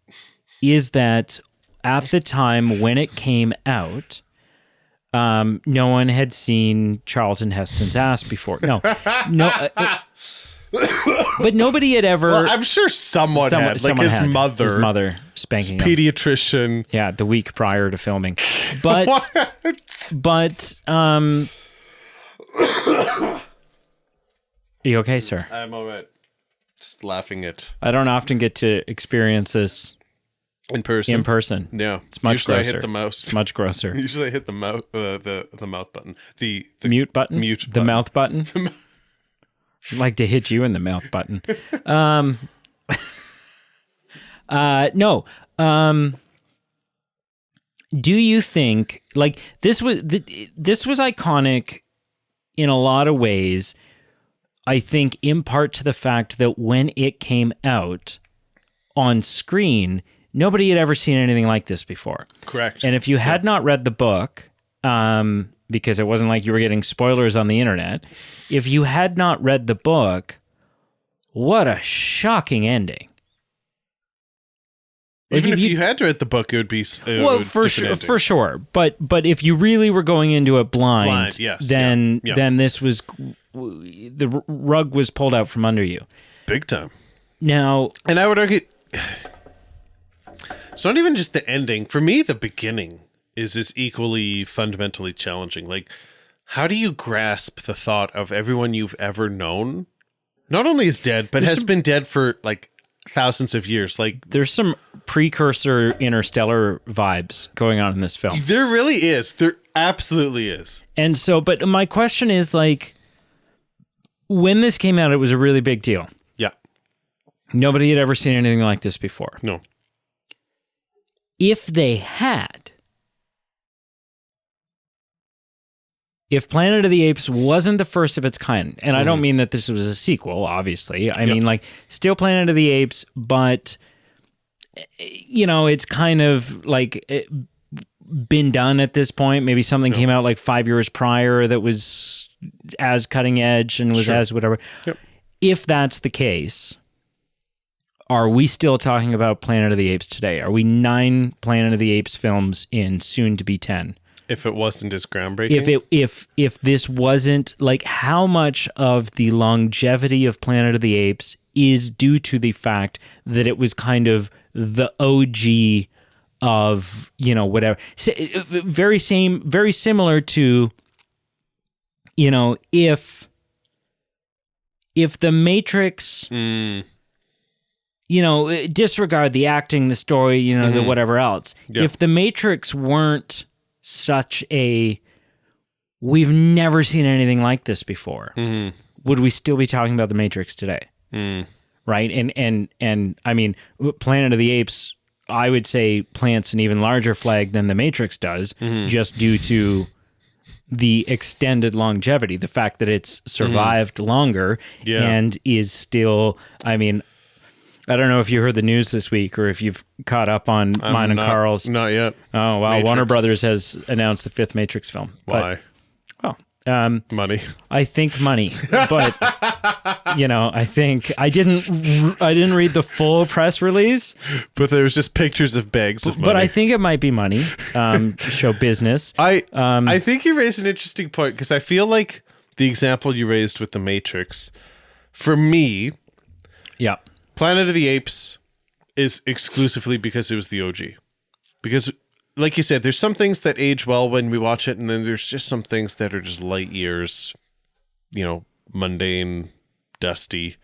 is that at the time when it came out, no one had seen Charlton Heston's ass before. No, but nobody had ever. Well, I'm sure someone had, like his mother spanking him. Pediatrician. Yeah, the week prior to filming, but Are you okay, sir? I'm all right. Just laughing at. I don't often get to experience this in person. Yeah, it's much Usually grosser. I hit the mouse. It's much grosser. Usually I hit the mouth, the mouth button, the mute button, the button. Mouth button. I'd like to hit you in the mouth button. No. Do you think this was iconic in a lot of ways? I think in part to the fact that when it came out on screen, nobody had ever seen anything like this before. Correct. And if you had not read the book, because it wasn't like you were getting spoilers on the internet, if you had not read the book, what a shocking ending. Even if you had to read the book, it would be for sure. But if you really were going into it blind, yes, then this was the rug was pulled out from under you, big time. Now, and I would argue, it's not even just the ending. For me, the beginning is equally fundamentally challenging. Like, how do you grasp the thought of everyone you've ever known not only is dead, but has been dead for thousands of years? Like, there's some precursor Interstellar vibes going on in this film. There really is. There absolutely is. And so, but my question is, when this came out, it was a really big deal. Yeah. Nobody had ever seen anything like this before. No. If they had, if Planet of the Apes wasn't the first of its kind, and I don't mean that this was a sequel, obviously. I mean, still Planet of the Apes, but, it's kind of been done at this point. Maybe something came out 5 years prior that was as cutting edge and was as whatever. Yep. If that's the case, are we still talking about Planet of the Apes today? Are we 9 Planet of the Apes films in, soon to be 10? If it wasn't as groundbreaking? If this wasn't, how much of the longevity of Planet of the Apes is due to the fact that it was kind of the OG of, whatever. Very similar to, if the Matrix, disregard the acting, the story, the whatever else. Yeah. If the Matrix weren't such we've never seen anything like this before, would we still be talking about the Matrix today? Right? And I mean, Planet of the Apes, I would say, plants an even larger flag than the Matrix does, just due to the extended longevity, the fact that it's survived longer and is still, I mean, I don't know if you heard the news this week or if you've caught up on mine and Carl's. Not yet. Oh, wow. Matrix. Warner Brothers has announced the 5th Matrix film. Why? Money. I think money. But I think I didn't read the full press release, but there was just pictures of bags of money. But I think it might be money. Show business. I think you raised an interesting point, because I feel like the example you raised with the Matrix, for me, yeah, Planet of the Apes is exclusively because it was the OG. Because, like you said, there's some things that age well when we watch it, and then there's just some things that are just light years, mundane, dusty,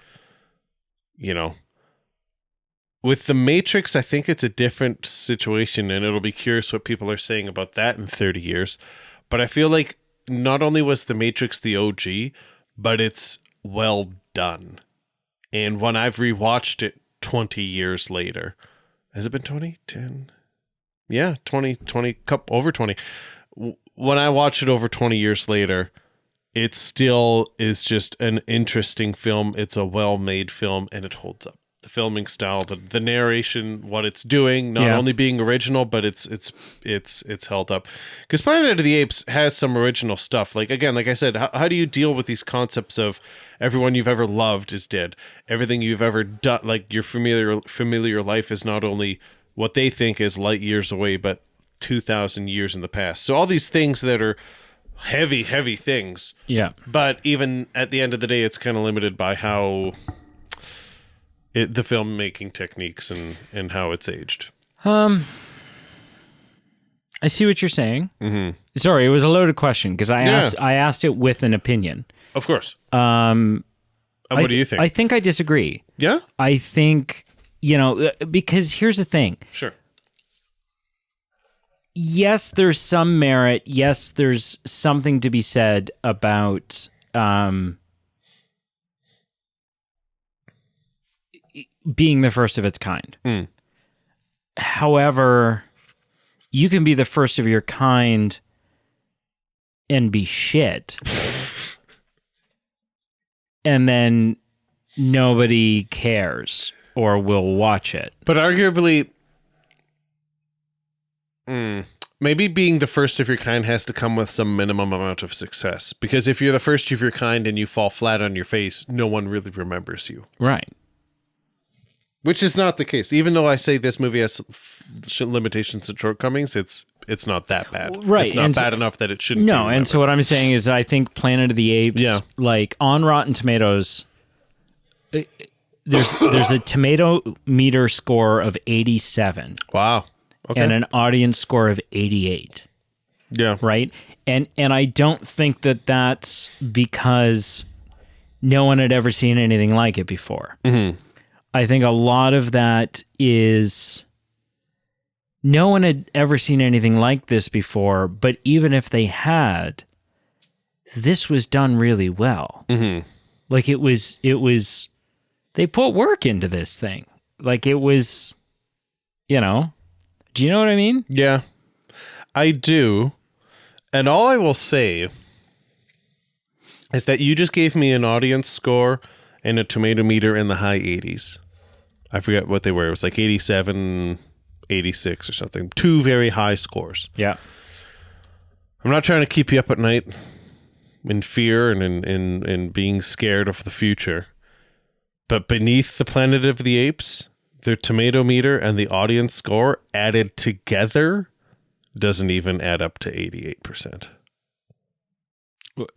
With the Matrix, I think it's a different situation, and it'll be curious what people are saying about that in 30 years. But I feel like not only was the Matrix the OG, but it's well done. And when I've rewatched it 20 years later, has it been 20? 10? Yeah, 20, over 20. When I watch it over 20 years later, it still is just an interesting film. It's a well-made film, and it holds up. The filming style, the narration, what it's doing, not only being original, but it's held up. Because Planet of the Apes has some original stuff. Like I said, how do you deal with these concepts of everyone you've ever loved is dead? Everything you've ever done, like your familiar life, is not only what they think is light years away, but 2,000 years in the past. So all these things that are heavy, heavy things. Yeah. But even at the end of the day, it's kind of limited by how the filmmaking techniques and how it's aged. I see what you're saying. Mm-hmm. Sorry, it was a loaded question because I asked it with an opinion. Of course. And what do you think? I think I disagree. Yeah? I think, because here's the thing. Sure. Yes, there's some merit. Yes, there's something to be said about being the first of its kind. Mm. However, you can be the first of your kind and be shit. And then nobody cares or will watch it. But arguably, maybe being the first of your kind has to come with some minimum amount of success. Because if you're the first of your kind and you fall flat on your face, no one really remembers you. Right. Which is not the case. Even though I say this movie has limitations and shortcomings, it's not that bad. Right. It's not bad enough that it shouldn't be remembered. And so what I'm saying is I think Planet of the Apes, like on Rotten Tomatoes, there's a tomato meter score of 87. Wow. Okay. And an audience score of 88. Yeah. Right? And I don't think that that's because no one had ever seen anything like it before. Mm-hmm. I think a lot of that is no one had ever seen anything like this before, but even if they had, this was done really well. Mm-hmm. Like it was, they put work into this thing. Like it was, do you know what I mean? Yeah, I do. And all I will say is that you just gave me an audience score and a tomato meter in the high 80s. I forget what they were. It was like 87, 86 or something. Two very high scores. Yeah. I'm not trying to keep you up at night in fear and in being scared of the future. But beneath the Planet of the Apes, their tomato meter and the audience score added together doesn't even add up to 88%.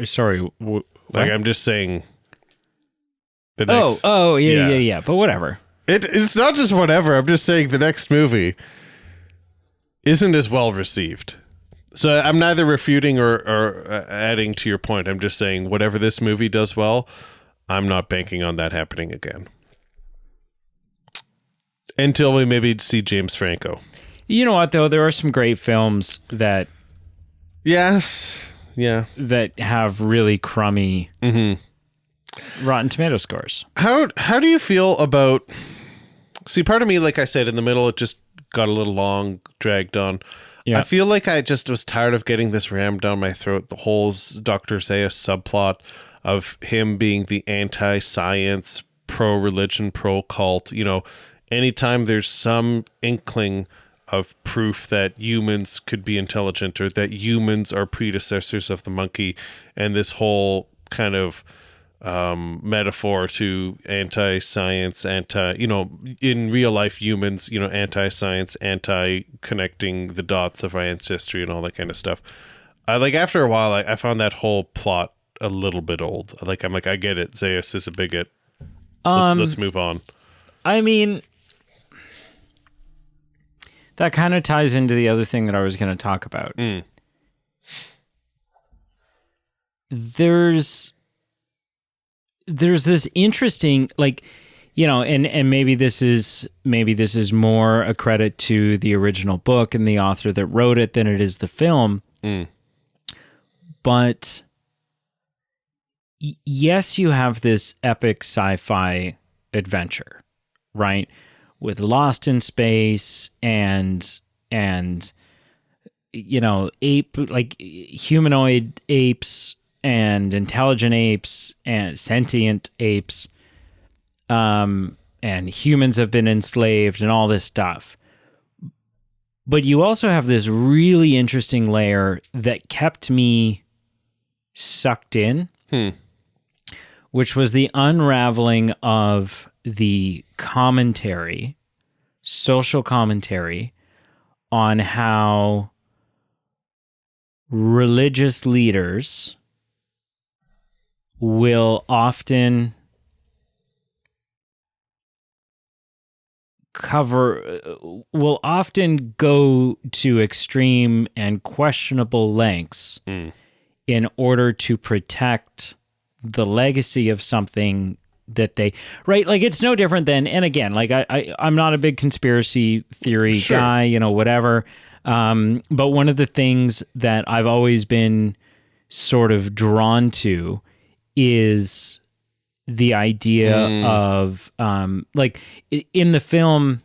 Sorry. I'm just saying... Yeah. But whatever. It's not just whatever. I'm just saying the next movie isn't as well received. So I'm neither refuting or adding to your point. I'm just saying whatever this movie does well, I'm not banking on that happening again. Until we maybe see James Franco. You know what, though? There are some great films that... Yes. Yeah. That have really crummy... Mm-hmm. Rotten Tomato scores. How do you feel about... See, part of me, like I said, in the middle, it just got a little long, dragged on. Yeah. I feel like I just was tired of getting this rammed down my throat. The whole Dr. Zaius subplot of him being the anti-science, pro-religion, pro-cult. Anytime there's some inkling of proof that humans could be intelligent or that humans are predecessors of the monkey, and this whole kind of metaphor to anti-science, in real life humans, anti-science, anti-connecting the dots of our ancestry and all that kind of stuff. After a while, I found that whole plot a little bit old. I'm like, I get it. Zeus is a bigot. Let's move on. I mean, that kind of ties into the other thing that I was going to talk about. There's this interesting, and maybe this is more a credit to the original book and the author that wrote it than it is the film. But yes, you have this epic sci-fi adventure, right? With Lost in Space and humanoid apes and intelligent apes and sentient apes, and humans have been enslaved and all this stuff. But you also have this really interesting layer that kept me sucked in, which was the unraveling of the commentary, social commentary, on how religious leaders will often go to extreme and questionable lengths in order to protect the legacy of something that they, right? It's no different than, and again, I'm not a big conspiracy theory guy, whatever. But one of the things that I've always been sort of drawn to is the idea of, in the film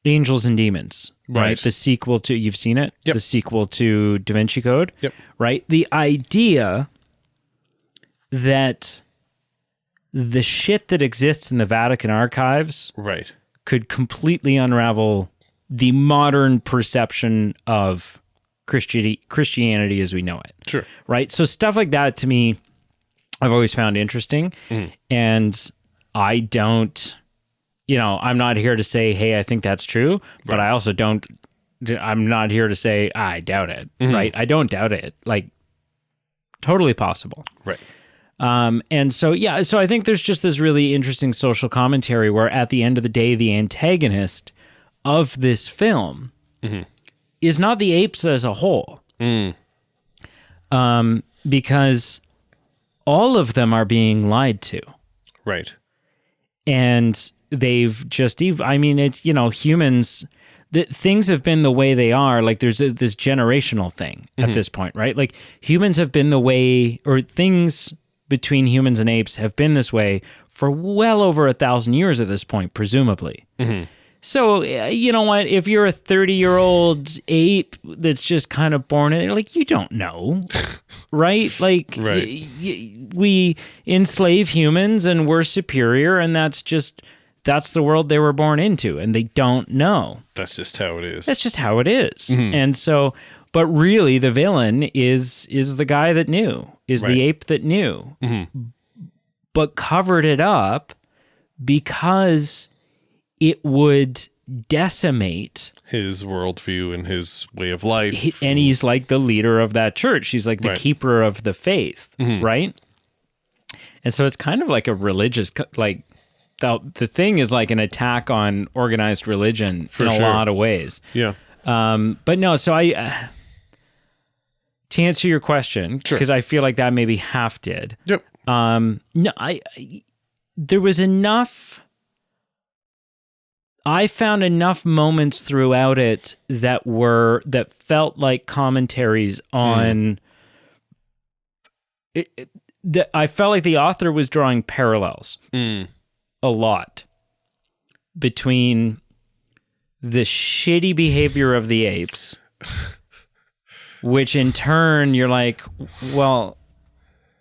Angels and Demons, right? The sequel to, you've seen it? Yep. The sequel to Da Vinci Code, yep. Right? The idea that the shit that exists in the Vatican archives right. could completely unravel the modern perception of Christianity as we know it. Sure. Right? So stuff like that, to me, I've always found interesting. And I don't, I'm not here to say, hey, I think that's true, but I also I'm not here to say, I doubt it, right? I don't doubt it. Totally possible. Right. And so I think there's just this really interesting social commentary where at the end of the day, the antagonist of this film is not the apes as a whole. Because all of them are being lied to. Right. And they've just, it's, humans, things have been the way they are. There's this generational thing at this point, right? Humans have been the way, or things between humans and apes have been this way for well over 1,000 years at this point, presumably. So, you know what? If you're a 30-year-old ape that's just kind of born in, you don't know, right? Right. We enslave humans and we're superior, and that's the world they were born into, and they don't know. That's just how it is. That's just how it is. And so, but really, the villain is the guy that knew, is the ape that knew, but covered it up because it would decimate his worldview and his way of life. And he's like the leader of that church. He's like the keeper of the faith, right? And so it's kind of like a religious, the thing is like an attack on organized religion in a lot of ways. Yeah. But no, so to answer your question, because I feel like that maybe half did. Yep. No, there was enough. I found enough moments throughout it that felt like commentaries on. I felt like the author was drawing parallels a lot between the shitty behavior of the apes, which in turn you're like, well,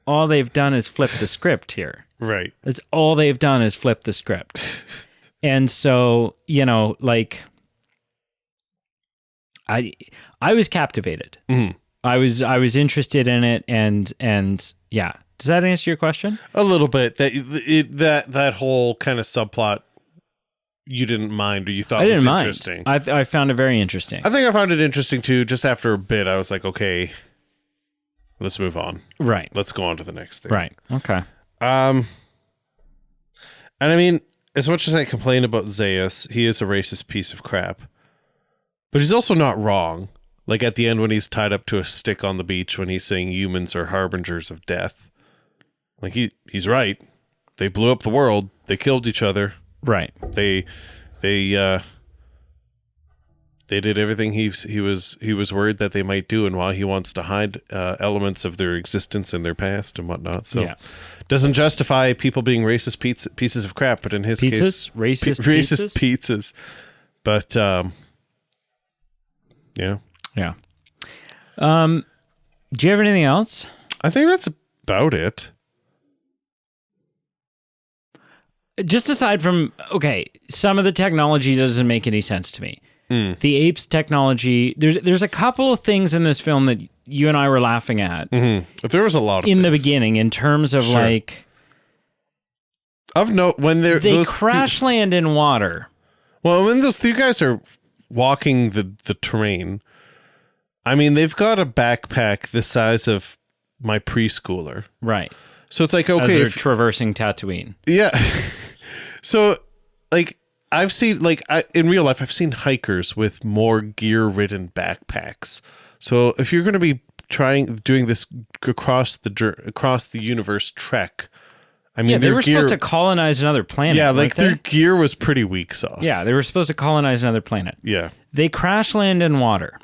all they've done is flip the script here. Right. That's all they've done is flip the script. And so, I was captivated. I was interested in it, and yeah, Does that answer your question? A little bit. That whole kind of subplot you didn't mind, or you thought was interesting. I found it very interesting. I think I found it interesting too. Just after a bit, I was like, okay, let's move on. Right. Let's go on to the next thing. Right. Okay. And I mean, as much as I complain about Zaius, he is a racist piece of crap. But he's also not wrong. Like at the end when he's tied up to a stick on the beach when he's saying humans are harbingers of death. Like he's right. They blew up the world. They killed each other. Right. They did everything he was worried that they might do, and while he wants to hide elements of their existence and their past and whatnot. So doesn't justify people being racist pieces of crap, but in his case racist pizzas. But yeah. Yeah. Do you have anything else? I think that's about it. Just aside from, some of the technology doesn't make any sense to me. The Apes technology, there's a couple of things in this film that you and I were laughing at. Mm-hmm. There was a lot of in things. The beginning in terms of of note when they crash land in water. Well, when those three guys are walking the terrain, I mean, they've got a backpack the size of my preschooler. Right. So it's like, okay. As they're traversing Tatooine. Yeah. So, like, I've seen, in real life, I've seen hikers with more gear-ridden backpacks. So if you're going to be doing this across the universe trek, I mean, they were supposed to colonize another planet. Yeah, their gear was pretty weak sauce. Yeah, they were supposed to colonize another planet. Yeah. They crash land in water.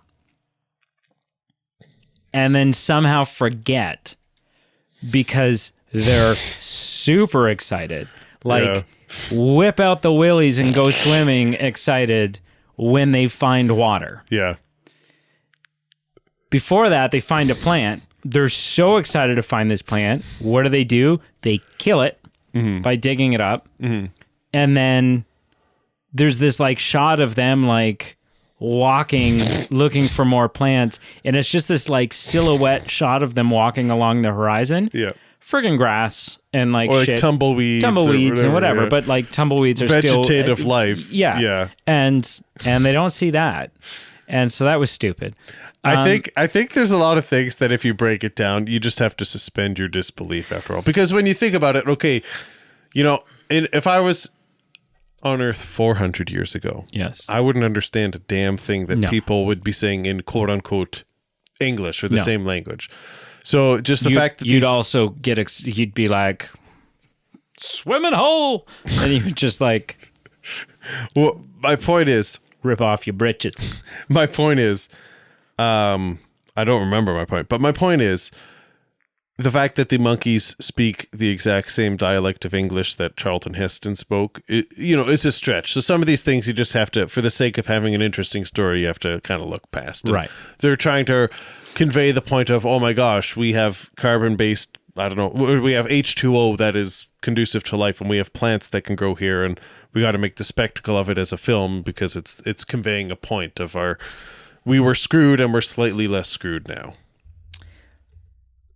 And then somehow forget because they're super excited. Whip out the willies and go swimming excited when they find water. Yeah. Before that, they find a plant. They're so excited to find this plant. What do? They kill it by digging it up. Mm-hmm. And then there's this shot of them walking, looking for more plants. And it's just this silhouette shot of them walking along the horizon. Yeah. Friggin' grass and or shit. tumbleweeds and whatever. Yeah. But tumbleweeds are vegetative life. Yeah. Yeah. And they don't see that. And so that was stupid. I think there's a lot of things that if you break it down, you just have to suspend your disbelief after all. Because when you think about it, okay, if I was on Earth 400 years ago, yes, I wouldn't understand a damn thing that people would be saying in quote unquote English or the same language. So just the fact that you'd also you'd be like, swimming hole, and you would just well, my point is, rip off your britches. My point is, I don't remember my point, but my point is the fact that the monkeys speak the exact same dialect of English that Charlton Heston spoke, is a stretch. So some of these things you just have to, for the sake of having an interesting story, you have to kind of look past. Right. They're trying to convey the point of, oh my gosh, we have carbon-based, I don't know, we have H2O that is conducive to life, and we have plants that can grow here, and we got to make the spectacle of it as a film because it's conveying a point of we were screwed and we're slightly less screwed now.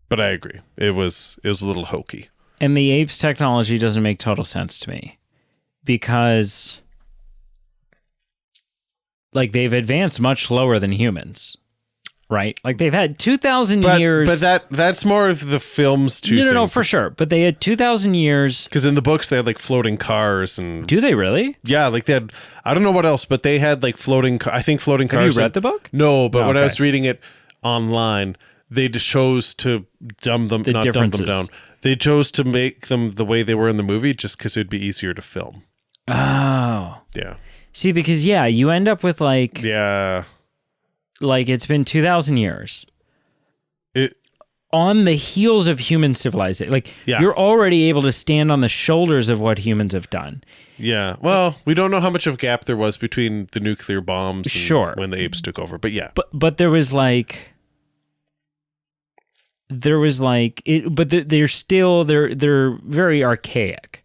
But I agree. It was a little hokey. And the Apes technology doesn't make total sense to me because they've advanced much lower than humans. Right? They've had 2,000 years. But that's more of the film's choosing. No, for sure. But they had 2,000 years. Because in the books, they had floating cars and. Do they really? Yeah, they had. I don't know what else, but they had floating. I think floating cars. Have you read the book? No, but when I was reading it online, they just chose to dumb them down. They chose to make them the way they were in the movie just because it would be easier to film. Oh. Yeah. See, because you end up with Yeah. It's been 2,000 years. On the heels of human civilization. You're already able to stand on the shoulders of what humans have done. Yeah. Well, we don't know how much of a gap there was between the nuclear bombs and when the apes took over, but yeah. But there was they're very archaic.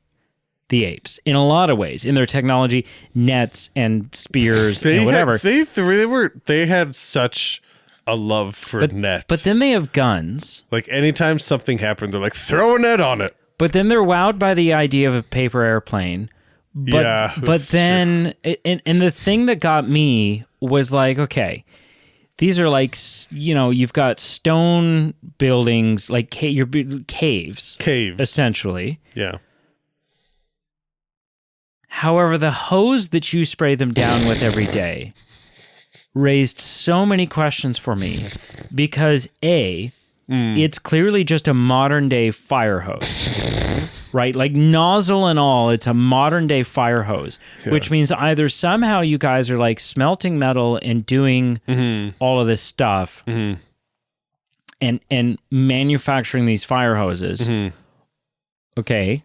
The apes, in a lot of ways, in their technology, nets and spears and whatever. They had such a love for nets. But then they have guns. Like anytime something happened, they're like, throw a net on it. But then they're wowed by the idea of a paper airplane. But then, and the thing that got me was like, okay, these are like, you've got stone buildings, like caves, essentially. Yeah. However, the hose that you spray them down with every day raised so many questions for me because it's clearly just a modern day fire hose, right? Like nozzle and all, it's a modern day fire hose, which means either somehow you guys are like smelting metal and doing all of this stuff and manufacturing these fire hoses. Okay.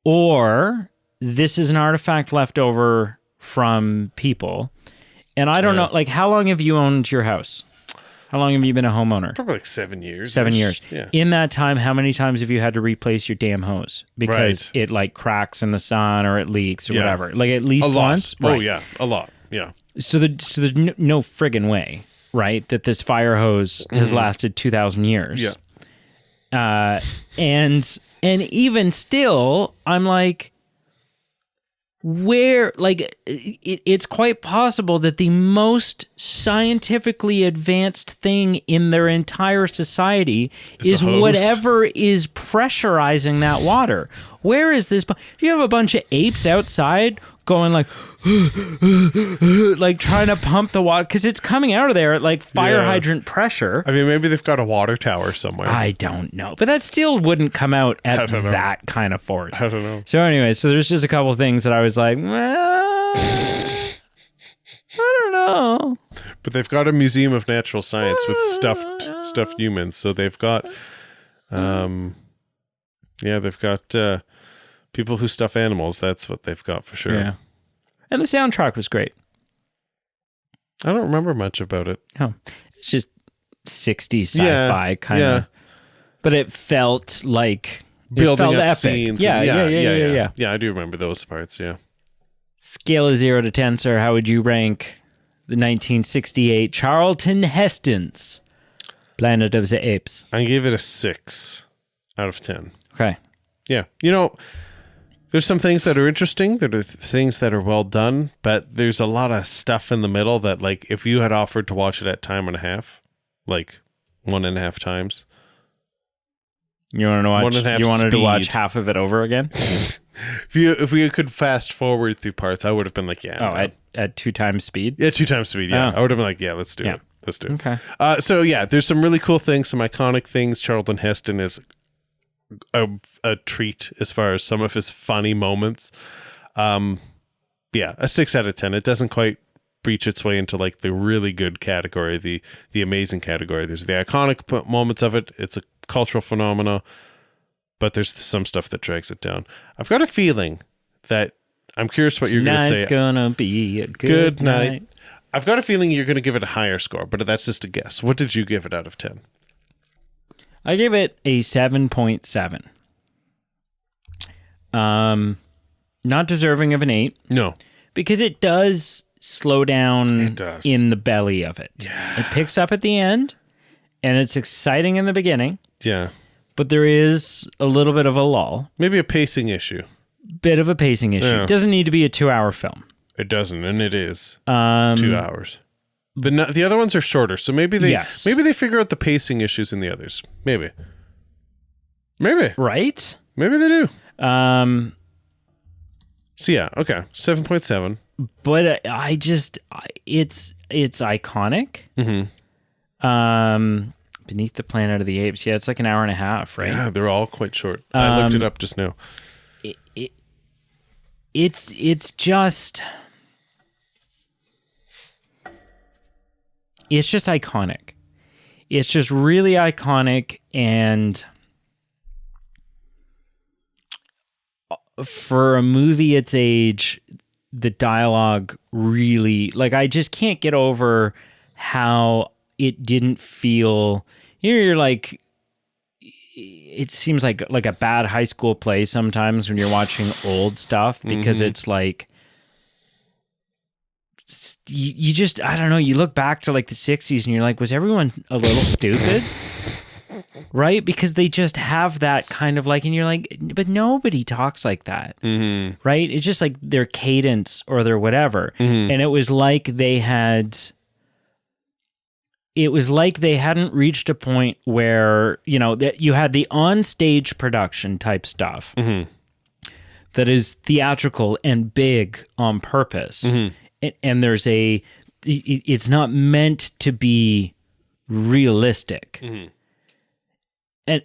Or this is an artifact left over from people. And I don't know, like, how long have you owned your house? How long have you been a homeowner? Probably like 7 years. 7 years. Yeah. In that time, how many times have you had to replace your damn hose? Because it like cracks in the sun or it leaks or whatever. Like at least once? Right. Oh, yeah. A lot. Yeah. So there's no friggin' way, right, that this fire hose has lasted 2,000 years. Yeah. And even still, I'm like, it's quite possible that the most scientifically advanced thing in their entire society is whatever is pressurizing that water. Where is this? You have a bunch of apes outside going like, like trying to pump the water because it's coming out of there at like fire hydrant pressure. I mean, maybe they've got a water tower somewhere. I don't know, but that still wouldn't come out at that kind of force. I don't know. So anyway, so there's just a couple of things that I was like, well, I don't know. But they've got a museum of natural science with stuffed humans. So they've got, they've got people who stuff animals. That's what they've got for sure. Yeah. And the soundtrack was great. I don't remember much about it. Oh, it's just 60s sci-fi kind of. But it felt like building up epic. scenes. Yeah. Yeah, I do remember those parts, yeah. Scale of 0 to 10, sir. How would you rank the 1968 Charlton Heston's Planet of the Apes? I gave it a 6 out of 10. Okay. Yeah. You know, there's some things that are interesting. There are things that are well done, but there's a lot of stuff in the middle that, like, if you had offered to watch it at time and a half, like 1.5 times. You want to watch? You wanted to watch half of it over again? If we could fast forward through parts, I would have been like, at 2 times speed. Yeah, 2 times speed. Yeah, I would have been like, let's do it. Let's do it. Okay. So yeah, there's some really cool things, some iconic things. Charlton Heston is a treat as far as some of his funny moments. A 6 out of 10. It doesn't quite breach its way into like the really good category, the amazing category. There's the iconic moments of it. It's a cultural phenomena, but there's some stuff that drags it down. I've got a feeling that I'm curious what you're going to say. Tonight's gonna be a good night. I've got a feeling you're going to give it a higher score, but that's just a guess. What did you give it out of 10? I gave it a 7.7. Not deserving of an 8. No. Because it does slow down in the belly of it. Yeah. It picks up at the end, and it's exciting in the beginning. Yeah. But there is a little bit of a lull. Maybe a pacing issue. Bit of a pacing issue. Yeah. It doesn't need to be a 2-hour film. It doesn't, and it is 2 hours. The other ones are shorter, so maybe they figure out the pacing issues in the others. Maybe. Right? Maybe they do. So yeah, okay, 7.7. But it's iconic. Mm-hmm. Beneath the Planet of the Apes. Yeah, it's like an hour and a half, right? Yeah, they're all quite short. I looked it up just now. It's just iconic. It's just really iconic, and for a movie its age, the dialogue really, like, I just can't get over how it didn't feel, you're like, it seems like a bad high school play sometimes when you're watching old stuff, because it's like you just, I don't know, you look back to like the 60s and you're like, was everyone a little stupid? Right? Because they just have that kind of like, and you're like, but nobody talks like that. Mm-hmm. Right? It's just like their cadence or their whatever. Mm-hmm. And it was like they hadn't reached a point where, you know, that you had the on-stage production type stuff mm-hmm. that is theatrical and big on purpose. Mm-hmm. And it's not meant to be realistic. Mm-hmm.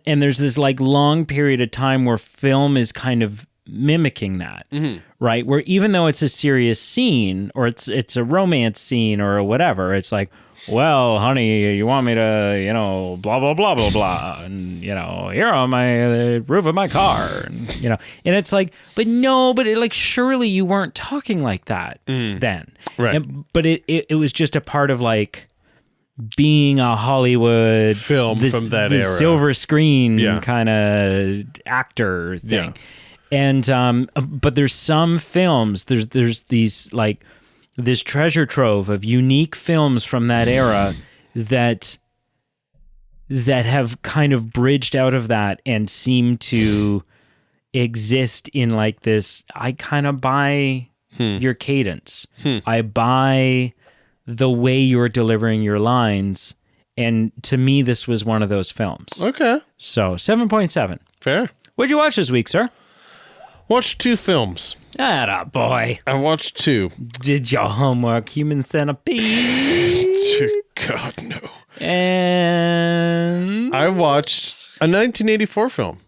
And there's this like long period of time where film is kind of mimicking that, mm-hmm. right? Where even though it's a serious scene or it's a romance scene or whatever, it's like, well, honey, you want me to, you know, blah, blah, blah, blah, blah. And, you know, here on my roof of my car, and, you know, and it's like, but like, surely you weren't talking like that then. Right. But it was just a part of like being a Hollywood film from that era, silver screen kind of actor thing. Yeah. And, but there's some films, there's these like, this treasure trove of unique films from that era that have kind of bridged out of that and seem to exist in like this, I kind of buy your cadence. I buy the way you're delivering your lines. And to me, this was one of those films. Okay. So 7.7. Fair. What'd you watch this week, sir? Watched 2 films. Atta boy. I watched 2. Did your homework, Human Centipede? God, no. And I watched a 1984 film.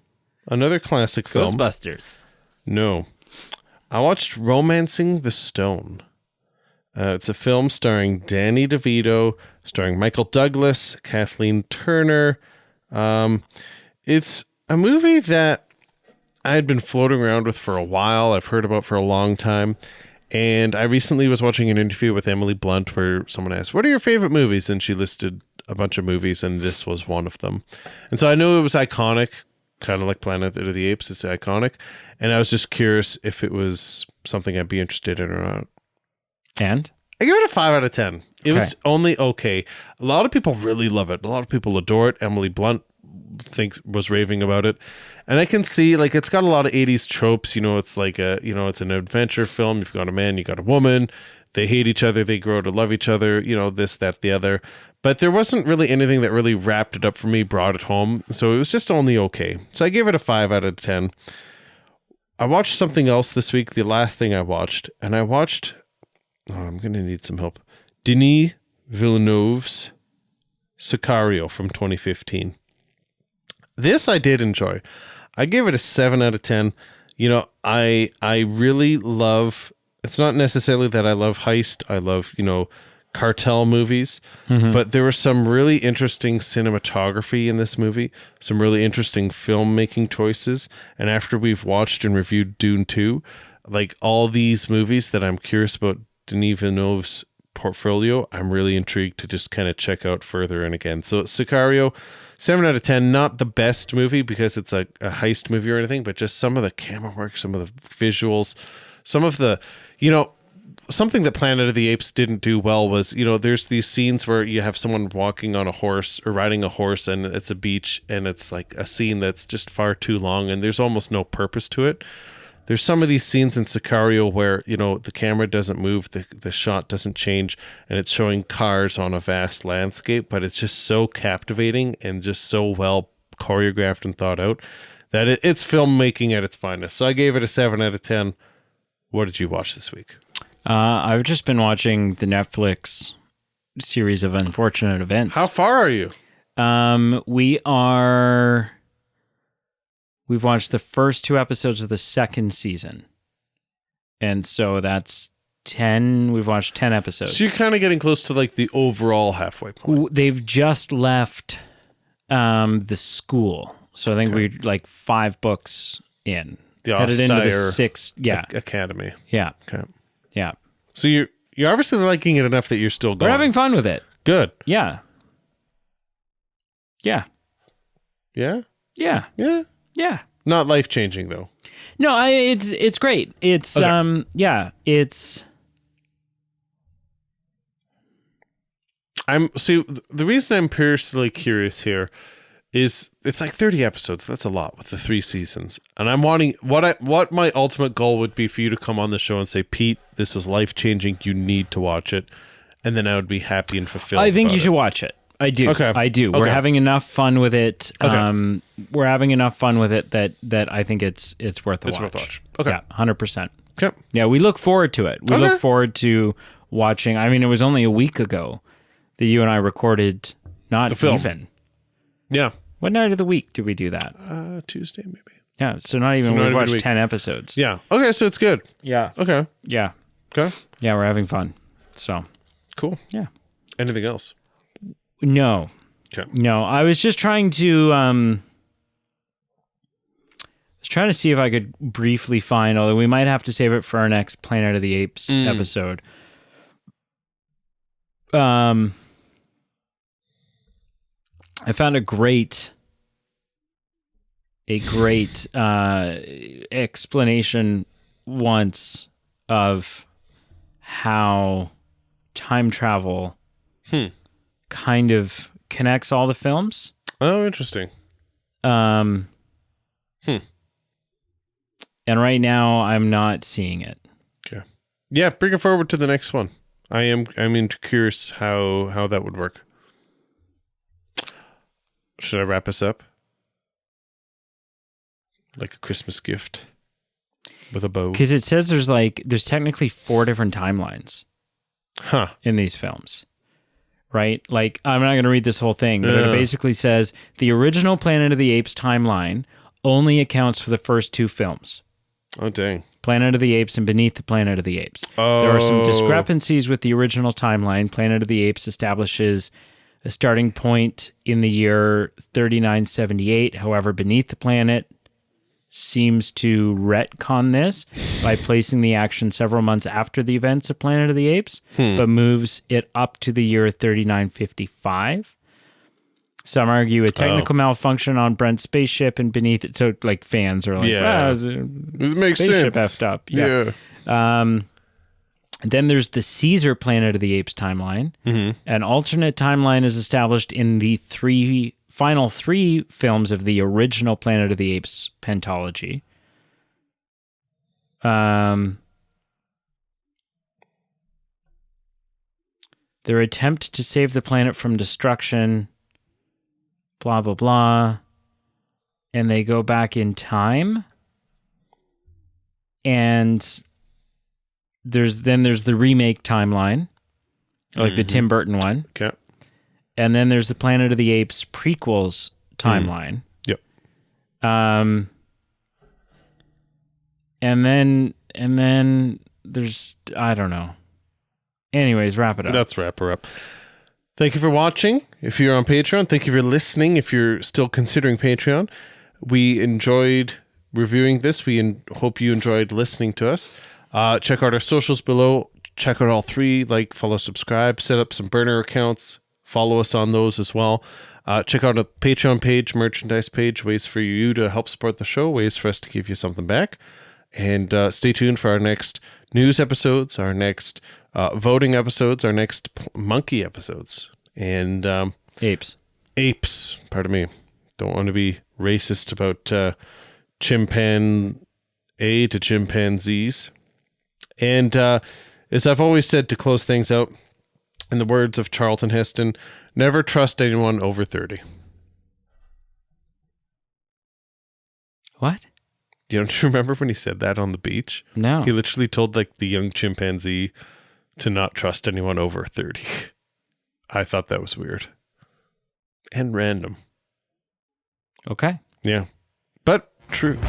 Another classic film. Ghostbusters. No. I watched Romancing the Stone. It's a film starring Danny DeVito, starring Michael Douglas, Kathleen Turner. It's a movie that I had been floating around with for a while. I've heard about for a long time. And I recently was watching an interview with Emily Blunt where someone asked, what are your favorite movies? And she listed a bunch of movies, and this was one of them. And so I knew it was iconic, kind of like Planet of the Apes. It's iconic. And I was just curious if it was something I'd be interested in or not. And? I give it a 5 out of 10. It was only okay. A lot of people really love it. A lot of people adore it. Emily Blunt was raving about it. And I can see, like, it's got a lot of 80s tropes. You know, it's like it's an adventure film. You've got a man, you got a woman. They hate each other. They grow to love each other. You know, this, that, the other. But there wasn't really anything that really wrapped it up for me, brought it home. So it was just only okay. So I gave it a 5 out of 10. I watched something else this week, the last thing I watched. And I watched, I'm going to need some help, Denis Villeneuve's Sicario from 2015. This I did enjoy. I gave it a 7 out of 10. You know, I really love, it's not necessarily that I love heist. I love, you know, cartel movies, but there was some really interesting cinematography in this movie, some really interesting filmmaking choices. And after we've watched and reviewed Dune 2, like all these movies that I'm curious about Denis Villeneuve's portfolio, I'm really intrigued to just kind of check out further and again. So Sicario, 7 out of 10, not the best movie because it's a heist movie or anything, but just some of the camera work, some of the visuals, some of the, you know, something that Planet of the Apes didn't do well was, you know, there's these scenes where you have someone walking on a horse or riding a horse and it's a beach and it's like a scene that's just far too long and there's almost no purpose to it. There's some of these scenes in Sicario where, you know, the camera doesn't move, the shot doesn't change, and it's showing cars on a vast landscape, but it's just so captivating and just so well choreographed and thought out that it's filmmaking at its finest. So I gave it a 7 out of 10. What did you watch this week? I've just been watching the Netflix series of Unfortunate Events. How far are you? We've watched the first 2 episodes of the second season. And so that's 10. We've watched 10 episodes. So you're kind of getting close to like the overall halfway point. They've just left the school. So I think we're like 5 books in. The headed into the austere 6th academy. Yeah. Okay. Yeah. So you're obviously liking it enough that you're still going. We're having fun with it. Good. Yeah. Yeah. Yeah? Yeah. Yeah. Yeah. Not life-changing though. No, it's great. It's okay. it's The reason I'm personally curious here is it's like 30 episodes. That's a lot with the 3 seasons. And I'm wanting what my ultimate goal would be for you to come on the show and say, Pete, this was life-changing. You need to watch it. And then I would be happy and fulfilled. I think you should watch it. I do. Okay. I do. Okay. We're having enough fun with it. Okay. We're having enough fun with it that I think it's worth a watch. It's worth a watch. Okay. Yeah, 100%. Okay. Yeah, we look forward to it. We look forward to watching. I mean, it was only a week ago that you and I recorded not the film. Even. Yeah. What night of the week did we do that? Tuesday, maybe. Yeah, so not even. We've watched 10 episodes. Yeah. Okay, so it's good. Yeah. Okay. Yeah. Okay. Yeah, we're having fun. So. Cool. Yeah. Anything else? No. Okay. No, I was just trying to see if I could briefly find, although we might have to save it for our next Planet of the Apes episode. I found a great explanation once of how time travel kind of connects all the films. Oh, interesting. And right now I'm not seeing it. Okay. Yeah, bring it forward to the next one. I'm curious how that would work. Should I wrap us up? Like a Christmas gift with a bow? Because it says there's technically 4 different timelines in these films. Right? Like, I'm not going to read this whole thing, but it basically says the original Planet of the Apes timeline only accounts for the first 2 films. Oh, dang. Planet of the Apes and Beneath the Planet of the Apes. Oh. There are some discrepancies with the original timeline. Planet of the Apes establishes a starting point in the year 3978. However, Beneath the Planet seems to retcon this by placing the action several months after the events of Planet of the Apes, but moves it up to the year 3955. Some argue a technical malfunction on Brent's spaceship and beneath it. So, like, fans are like, it makes sense. Effed up. Yeah. Then there's the Caesar Planet of the Apes timeline. An alternate timeline is established in the final 3 films of the original Planet of the Apes pentology. Their attempt to save the planet from destruction, blah, blah, blah. And they go back in time. And there's the remake timeline, like the Tim Burton one. Okay. And then there's the Planet of the Apes prequels timeline. Yep. And then there's, I don't know. Anyways, wrap it up. Let's wrap her up. Thank you for watching. If you're on Patreon, thank you for listening. If you're still considering Patreon, we enjoyed reviewing this. We hope you enjoyed listening to us. Check out our socials below. Check out all 3. Like, follow, subscribe. Set up some burner accounts. Follow us on those as well. Check out a Patreon page, merchandise page, ways for you to help support the show, ways for us to give you something back. And stay tuned for our next news episodes, our next voting episodes, our next monkey episodes. And Apes. Pardon me. Don't want to be racist about chimpanzee to chimpanzees. And as I've always said to close things out, in the words of Charlton Heston, never trust anyone over 30. What? Don't you remember when he said that on the beach? No. He literally told like the young chimpanzee to not trust anyone over 30. I thought that was weird. And random. Okay. Yeah. But true.